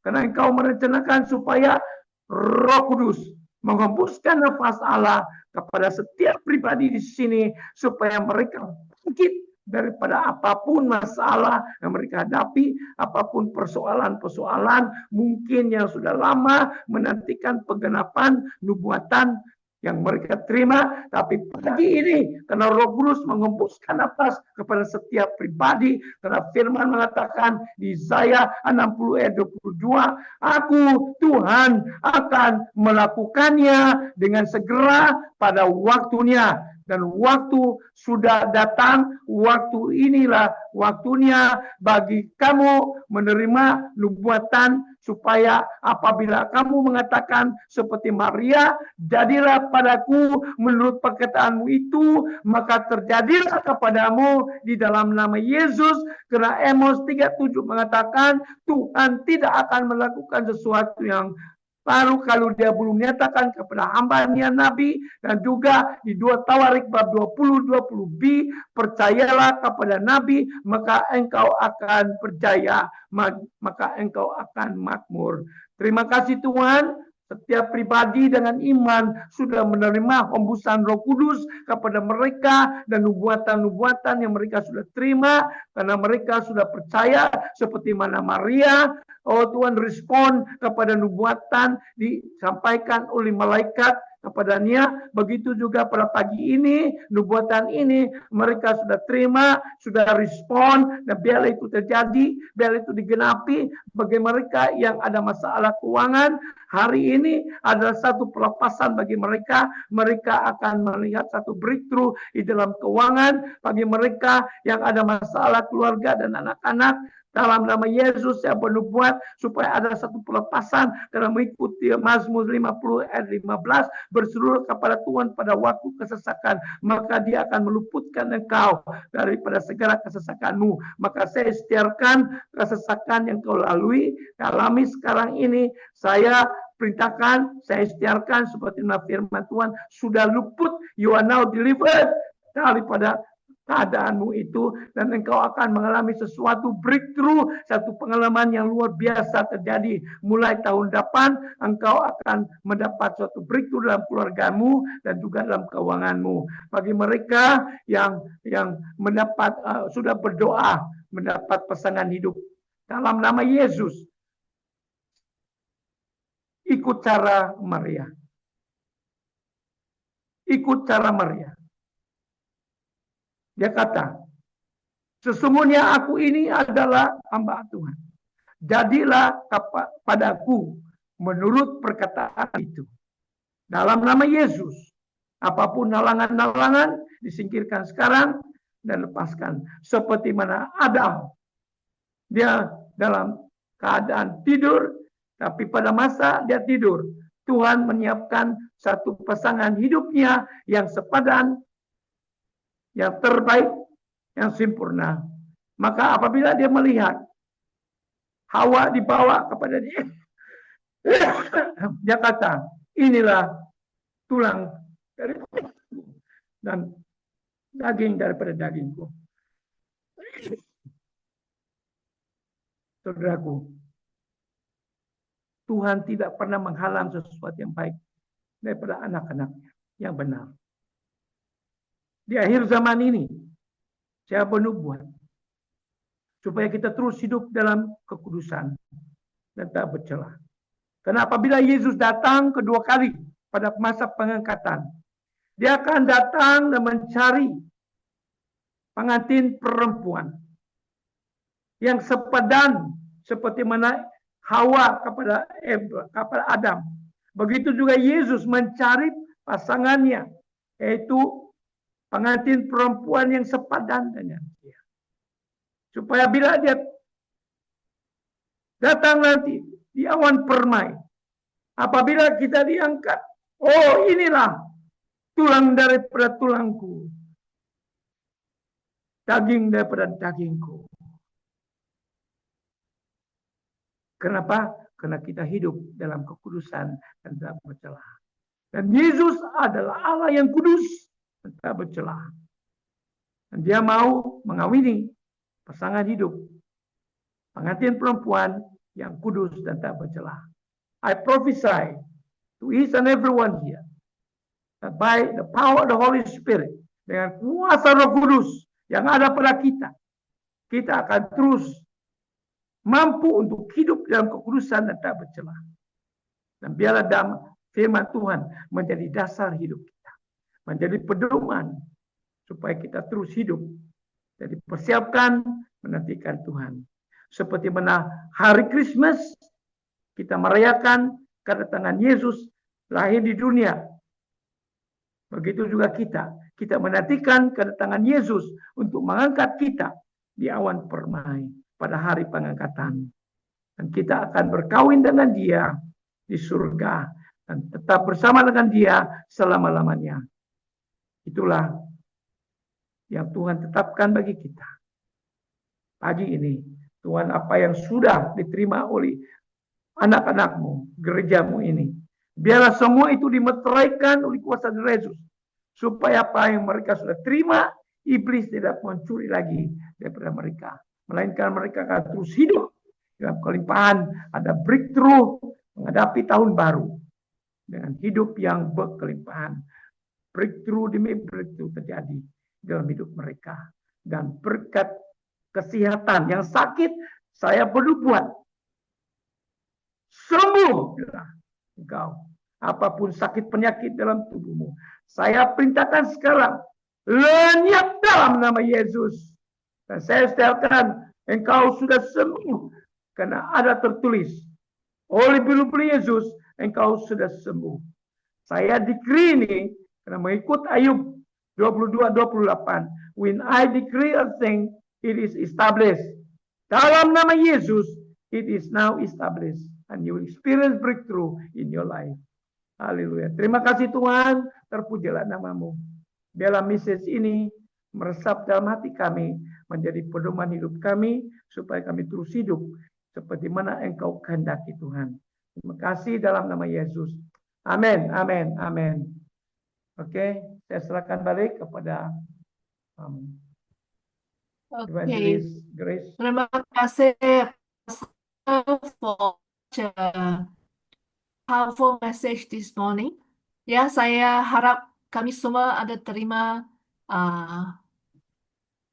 Karena engkau merencanakan supaya Roh Kudus menghembuskan nafas Allah kepada setiap pribadi di sini. Supaya mereka bangkit daripada apapun masalah yang mereka hadapi, apapun persoalan-persoalan mungkin yang sudah lama menantikan penggenapan nubuatan yang mereka terima. Tapi pagi ini karena Roh Kudus mengembuskan nafas kepada setiap pribadi, karena firman mengatakan di Yesaya 60 ayat 22, aku Tuhan akan melakukannya dengan segera pada waktunya. Dan waktu sudah datang, waktu inilah waktunya bagi kamu menerima nubuatan, supaya apabila kamu mengatakan seperti Maria, jadilah padaku menurut perkataanmu itu, maka terjadilah kepadamu di dalam nama Yesus. Karena Amos 3:7 mengatakan Tuhan tidak akan melakukan sesuatu yang baru kalau dia belum menyatakan kepada hamba-Nya Nabi. Dan juga di 2 Tawarik bab 20-20b, percayalah kepada Nabi, maka engkau akan percaya, maka engkau akan makmur. Terima kasih Tuhan. Setiap pribadi dengan iman sudah menerima hembusan Roh Kudus kepada mereka, dan nubuatan-nubuatan yang mereka sudah terima karena mereka sudah percaya seperti mana Maria. Oh Tuhan, respon kepada nubuatan disampaikan oleh malaikat kepadanya. Begitu juga pada pagi ini, nubuatan ini mereka sudah terima, sudah respon, dan biar itu terjadi, biar itu digenapi. Bagi mereka yang ada masalah keuangan, hari ini adalah satu pelepasan bagi mereka. Mereka akan melihat satu breakthrough di dalam keuangan. Bagi mereka yang ada masalah keluarga dan anak-anak, dalam nama Yesus saya bernubuat supaya ada satu pelepasan, karena mengikuti Mazmur 50 ayat 15, berseru kepada Tuhan pada waktu kesesakan, maka Dia akan meluputkan engkau daripada segala kesesakanmu. Maka saya istiarkan kesesakan yang kau lalui, alami sekarang ini, saya perintahkan, saya istiarkan seperti firman Tuhan, sudah luput, you are now delivered daripada keadaanmu itu, dan engkau akan mengalami sesuatu breakthrough, satu pengalaman yang luar biasa terjadi. Mulai tahun depan engkau akan mendapat suatu breakthrough dalam keluargamu dan juga dalam keuanganmu. Bagi mereka yang mendapat sudah berdoa mendapat pasangan hidup, dalam nama Yesus, ikut cara Maria. Ikut cara Maria. Dia kata, sesungguhnya aku ini adalah hamba Tuhan. Jadilah padaku menurut perkataan itu. Dalam nama Yesus, apapun halangan-halangan disingkirkan sekarang dan lepaskan. Seperti mana Adam, dia dalam keadaan tidur, tapi pada masa dia tidur, Tuhan menyiapkan satu pasangan hidupnya yang sepadan, yang terbaik, yang sempurna. Maka apabila dia melihat Hawa dibawa kepada dia, dia kata, inilah tulang dari dan daging daripada dagingku. Saudaraku, Tuhan tidak pernah menghalang sesuatu yang baik daripada anak-anaknya yang benar. Di akhir zaman ini, saya bernubuat supaya kita terus hidup dalam kekudusan dan tak bercelah. Karena apabila Yesus datang kedua kali pada masa pengangkatan, Dia akan datang dan mencari pengantin perempuan yang sepadan seperti mana Hawa kepada Adam. Begitu juga Yesus mencari pasangannya, yaitu pengantin perempuan yang sepadan dengan dia. Supaya bila dia datang nanti di awan permai, apabila kita diangkat, oh inilah tulang daripada tulangku, daging daripada dagingku. Kenapa? Karena kita hidup dalam kekudusan dan tak bercelah. Dan Yesus adalah Allah yang kudus dan tak bercelah. Dan Dia mau mengawini pasangan hidup, pengantin perempuan yang kudus dan tak bercelah. I prophesy to each and everyone here that by the power of the Holy Spirit, dengan kuasa Roh Kudus, yang ada pada kita, kita akan terus mampu untuk hidup dalam kekudusan dan tak bercelah. Dan biarlah dalam firman Tuhan menjadi dasar hidup kita, menjadi pedoman supaya kita terus hidup. Jadi persiapkan menantikan Tuhan. Seperti mana hari Christmas kita merayakan kedatangan Yesus lahir di dunia. Begitu juga kita menantikan kedatangan Yesus untuk mengangkat kita di awan permai pada hari pengangkatan. Dan kita akan berkawin dengan Dia di surga dan tetap bersama dengan Dia selama-lamanya. Itulah yang Tuhan tetapkan bagi kita. Pagi ini, Tuhan, apa yang sudah diterima oleh anak-anakmu, gerejamu ini, biarlah semua itu dimeteraikan oleh kuasa Yesus. Supaya apa yang mereka sudah terima, iblis tidak mencuri lagi daripada mereka. Melainkan mereka akan terus hidup dalam kelimpahan, ada breakthrough menghadapi tahun baru dengan hidup yang berkelimpahan. Breakthrough demi breakthrough terjadi dalam hidup mereka. Dan berkat kesehatan yang sakit, saya berbuat sembuh engkau. Apapun sakit penyakit dalam tubuhmu, saya perintahkan sekarang, lenyap dalam nama Yesus. Dan saya setelkan, engkau sudah sembuh. Karena ada tertulis, oleh bulu-bulu Yesus, engkau sudah sembuh. Saya decree ini, karena mengikut Ayub 22:28. When I decree a thing, it is established. Dalam nama Yesus, it is now established. And you will experience breakthrough in your life. Haleluya. Terima kasih Tuhan, terpujilah namamu. Biarlah message ini meresap dalam hati kami, menjadi pedoman hidup kami, supaya kami terus hidup seperti mana Engkau kehendaki Tuhan. Terima kasih dalam nama Yesus. Amin, amin, amin. Oke, saya serahkan balik kepada Evangelist Grace. Terima kasih for a powerful message this morning. Ya, saya harap kami semua ada terima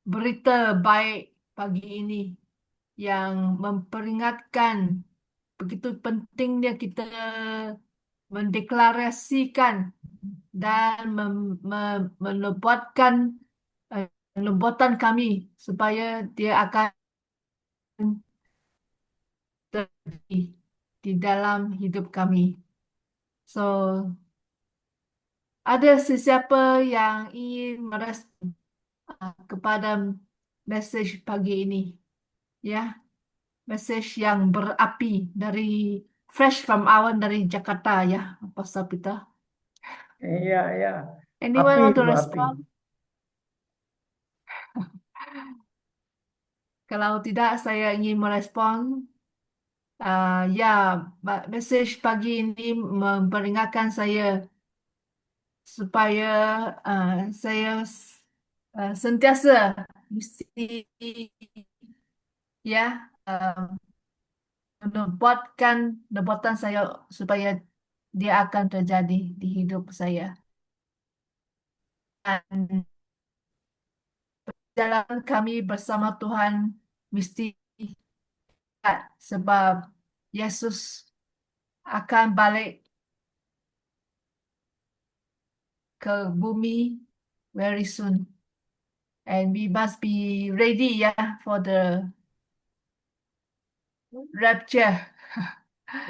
berita baik pagi ini yang memperingatkan begitu pentingnya kita mendeklarasikan dan menubuatkan nubuatan kami supaya dia akan terjadi di dalam hidup kami. So, ada sesiapa yang ingin merespon kepada message pagi ini? Ya, message yang berapi dari fresh from awan dari Jakarta ya, Pastor Peter. Iya, iya. Anyone Api want to itu api. respond? Kalau tidak, saya ingin merespon. Ya, message pagi ini memperingatkan saya supaya saya sentiasa mesti ya menubuatkan nubuatan saya supaya dia akan terjadi di hidup saya. Dan jalan kami bersama Tuhan mesti sebab Yesus akan balik ke bumi very soon. And we must be ready for the rapture.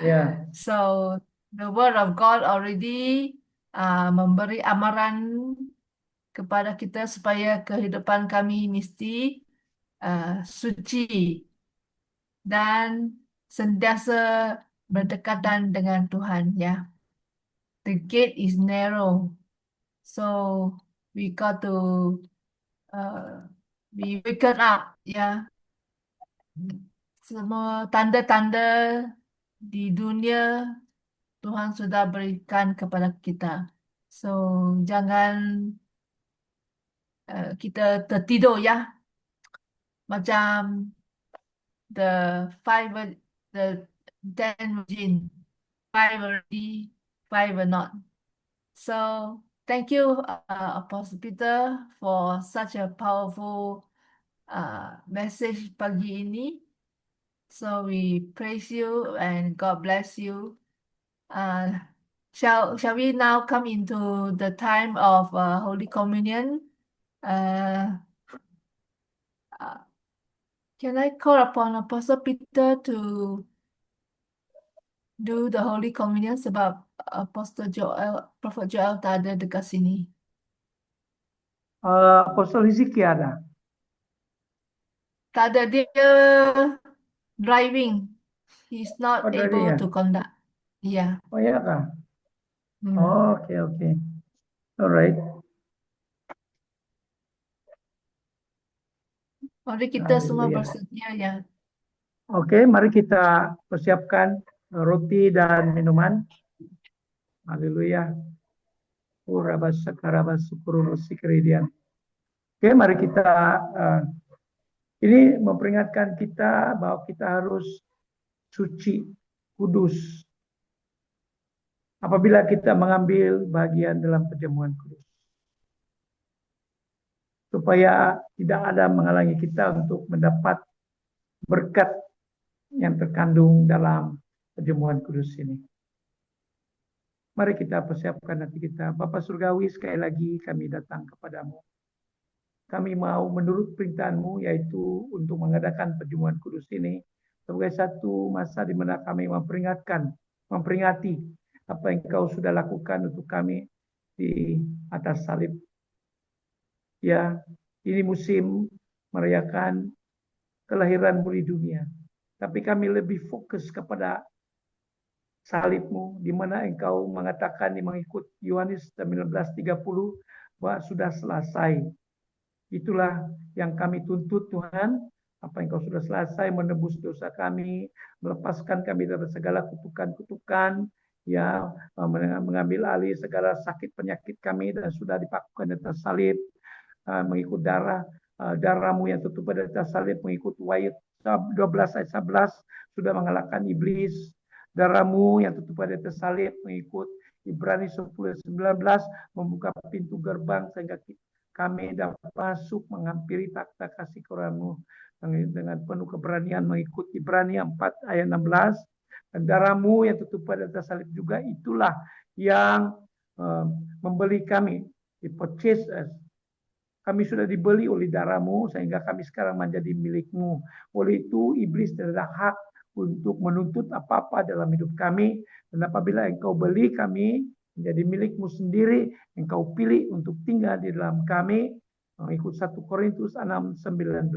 Ya. So the word of God already memberi amaran kepada kita supaya kehidupan kami mesti suci dan sentiasa berdekatan dengan Tuhan ya. The gate is narrow, so we got to be waken up ya. Semua tanda-tanda di dunia Tuhan sudah berikan kepada kita. So jangan kita tertidur ya. Macam the the 10 virgin, 5 already, 5 are not. So Thank you, Apostle Peter, for such a powerful message pagi ini. So we praise you and God bless you. Shall we now come into the time of Holy Communion? Uh, uh, can I call upon Apostle Peter to do the Holy Communion sebab Apostle Joel, Prophet Joel tak ada dekat sini. Apostle Hizki ada. Tak ada, dia driving. He's not Oh, driving able ya? to conduct. Yeah. Oh ya kah? Hmm. Oh, oke. Alright. Mari kita semua Haleluya. bersedia ya. Oke, mari kita persiapkan roti dan minuman. Haleluya. Oke, mari kita ini memperingatkan kita bahwa kita harus suci, kudus. Apabila kita mengambil bagian dalam perjamuan kudus. Supaya tidak ada menghalangi kita untuk mendapat berkat yang terkandung dalam perjamuan kudus ini. Mari kita persiapkan hati kita. Bapa Surgawi, sekali lagi kami datang kepadamu. Kami mau menurut perintahmu, yaitu untuk mengadakan perjamuan kudus ini sebagai satu masa di mana kami memperingati apa yang kau sudah lakukan untuk kami di atas salib. Ya, ini musim merayakan kelahiranmu di dunia. Tapi kami lebih fokus kepada salibmu, di mana engkau mengatakan mengikut Yohanes 19:30 bahwa sudah selesai. Itulah yang kami tuntut Tuhan, apa yang kau sudah selesai menebus dosa kami, melepaskan kami dari segala kutukan-kutukan, ya, mengambil alih segala sakit penyakit kami dan sudah dipakukan di atas salib, mengikut darahmu yang tertumpah di atas salib, mengikut Wahyu 12 ayat 11 sudah mengalahkan iblis. Darahmu yang tertumpah di atas salib, mengikut Ibrani 10:19 membuka pintu gerbang sehingga kami dapat masuk menghampiri takhta kasih karunia-Mu dengan penuh keberanian, mengikut Ibrani 4 ayat 16. Dan darahmu yang tertumpah di atas salib juga itulah yang membeli kami, di-purchase us. Kami sudah dibeli oleh darahmu sehingga kami sekarang menjadi milikmu. Oleh itu iblis tidak ada hak untuk menuntut apa-apa dalam hidup kami. Dan apabila engkau beli kami menjadi milikmu sendiri, engkau pilih untuk tinggal di dalam kami, mengikut 1 Korintus 6:19.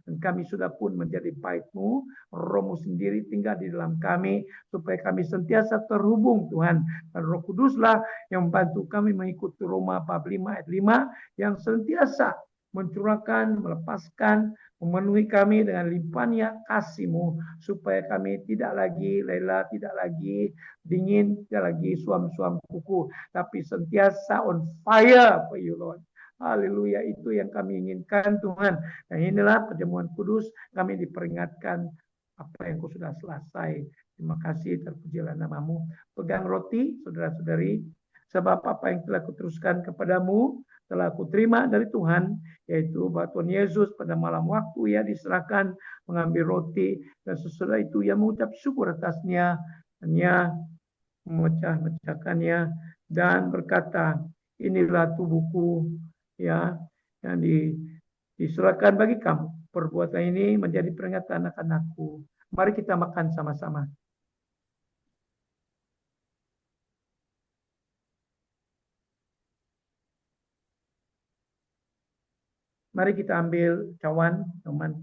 Dan kami sudah pun menjadi baitmu, rohmu sendiri tinggal di dalam kami, supaya kami sentiasa terhubung Tuhan. Dan Roh Kuduslah yang membantu kami mengikuti Roma 45 ayat 5, yang sentiasa mencurahkan, melepaskan, memenuhi kami dengan limpahnya kasih-Mu, supaya kami tidak lagi lelah, tidak lagi dingin, tidak lagi suam-suam kuku, tapi sentiasa on fire for you, Lord. Haleluya, itu yang kami inginkan Tuhan. Dan inilah perjamuan kudus, kami diperingatkan apa yang kau sudah selesai. Terima kasih, terpujilah namamu. Pegang roti, saudara-saudari, sebab apa yang telah kuteruskan kepadamu, telah aku terima dari Tuhan, yaitu bahwa Tuhan Yesus pada malam waktu ia diserahkan mengambil roti, dan sesudah itu ia mengucap syukur atasnya, dan ia memecah-mecahkannya dan berkata, inilah tubuhku, ya, yang diserahkan bagi kamu. Perbuatan ini menjadi peringatan akan aku. Mari kita makan sama-sama. Mari kita ambil cawan, teman.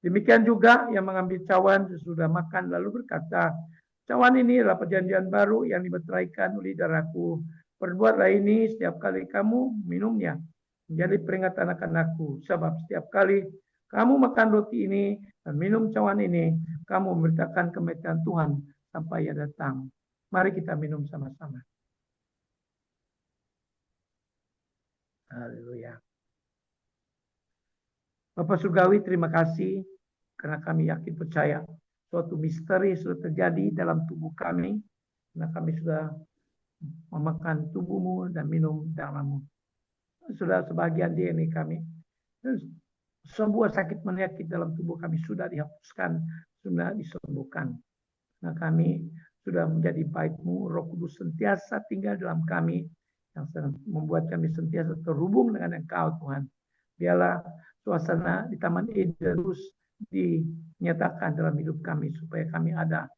Demikian juga yang mengambil cawan sesudah makan lalu berkata, cawan ini adalah perjanjian baru yang dimeteraikan oleh darahku. Perbuatlah ini setiap kali kamu minumnya, menjadi peringatan akan aku. Sebab setiap kali kamu makan roti ini dan minum cawan ini, kamu memberitakan kematian Tuhan sampai ia datang. Mari kita minum sama-sama. Haleluya. Bapak Surgawi, terima kasih karena kami yakin percaya suatu misteri sudah terjadi dalam tubuh kami, karena kami sudah memakan tubuhmu dan minum darahmu. Sudah sebagian DNA kami, sebuah sakit penyakit dalam tubuh kami sudah dihapuskan, sudah disembuhkan. Nah, kami sudah menjadi baik-Mu, Roh Kudus sentiasa tinggal dalam kami, yang membuat kami sentiasa terhubung dengan Engkau, Tuhan. Biarlah suasana di Taman Eden terus dinyatakan dalam hidup kami, supaya kami ada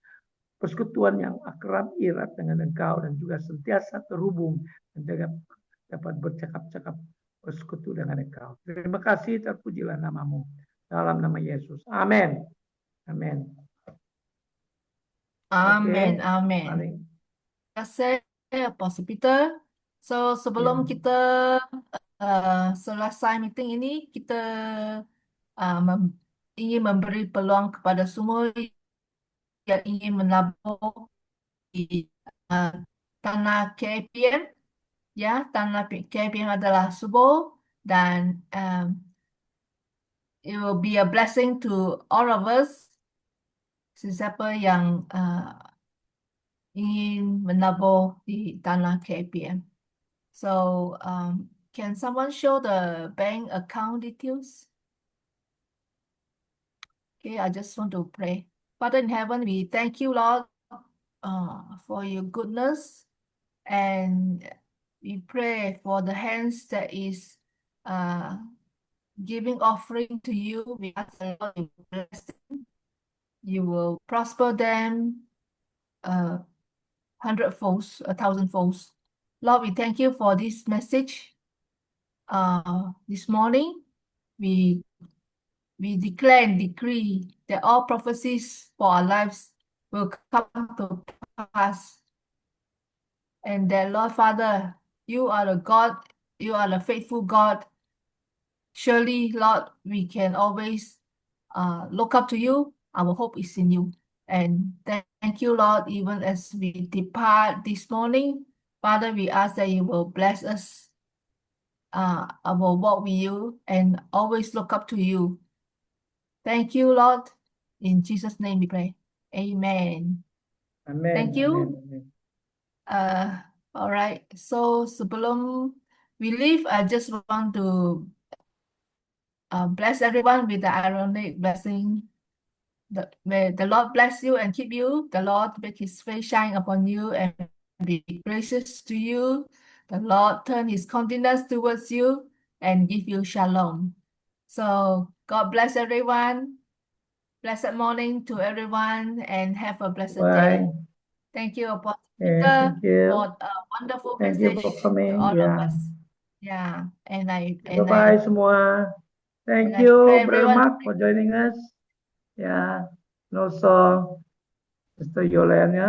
persekutuan yang akrab erat dengan Engkau, dan juga sentiasa terhubung dan dapat bercakap-cakap bersekutu dengan Engkau. Terima kasih, terpujilah nama-Mu. Dalam nama Yesus. Amin. Amin. Amin, Oke, amin. paling Terima kasih, Apostle Peter. So, sebelum ya. kita selesai meeting ini, kita ingin memberi peluang kepada semua yang ingin menabur di tanah KPM. Ya, tanah KPM adalah subur, dan it will be a blessing to all of us. Siapa yang ingin menabur di tanah KPM. So, can someone show the bank account details? Okay, I just want to pray. Father in heaven, we thank you, Lord, for your goodness, and we pray for the hands that is giving offering to you. We ask the Lord you bless them. You will prosper them 100-folds, 1,000-folds. Lord, we thank you for this message. This morning, we declare and decree that all prophecies for our lives will come to pass. And that, Lord Father, you are the God, you are the faithful God. Surely, Lord, we can always look up to you. Our hope is in you. And thank you, Lord, even as we depart this morning. Father, we ask that you will bless us, our walk with you, and always look up to you. Thank you, Lord. In Jesus' name we pray. Amen. Amin. Thank you. Amin. All right. So sebelum we leave, I just want to bless everyone with the Aaronic blessing. May the Lord bless you and keep you. The Lord make his face shine upon you and be gracious to you. The Lord turn his countenance towards you and give you shalom. So God bless everyone. Blessed morning to everyone, and have a blessed day. Bye. Thank you, Apostle Okay, Peter, thank you. for a wonderful Thank you message for to coming. all of Yeah. us. Yeah, and Bye-bye semua. Thank I you, pray Brother everyone. Mark, for joining us. Yeah. And also, Mr. Yolanda.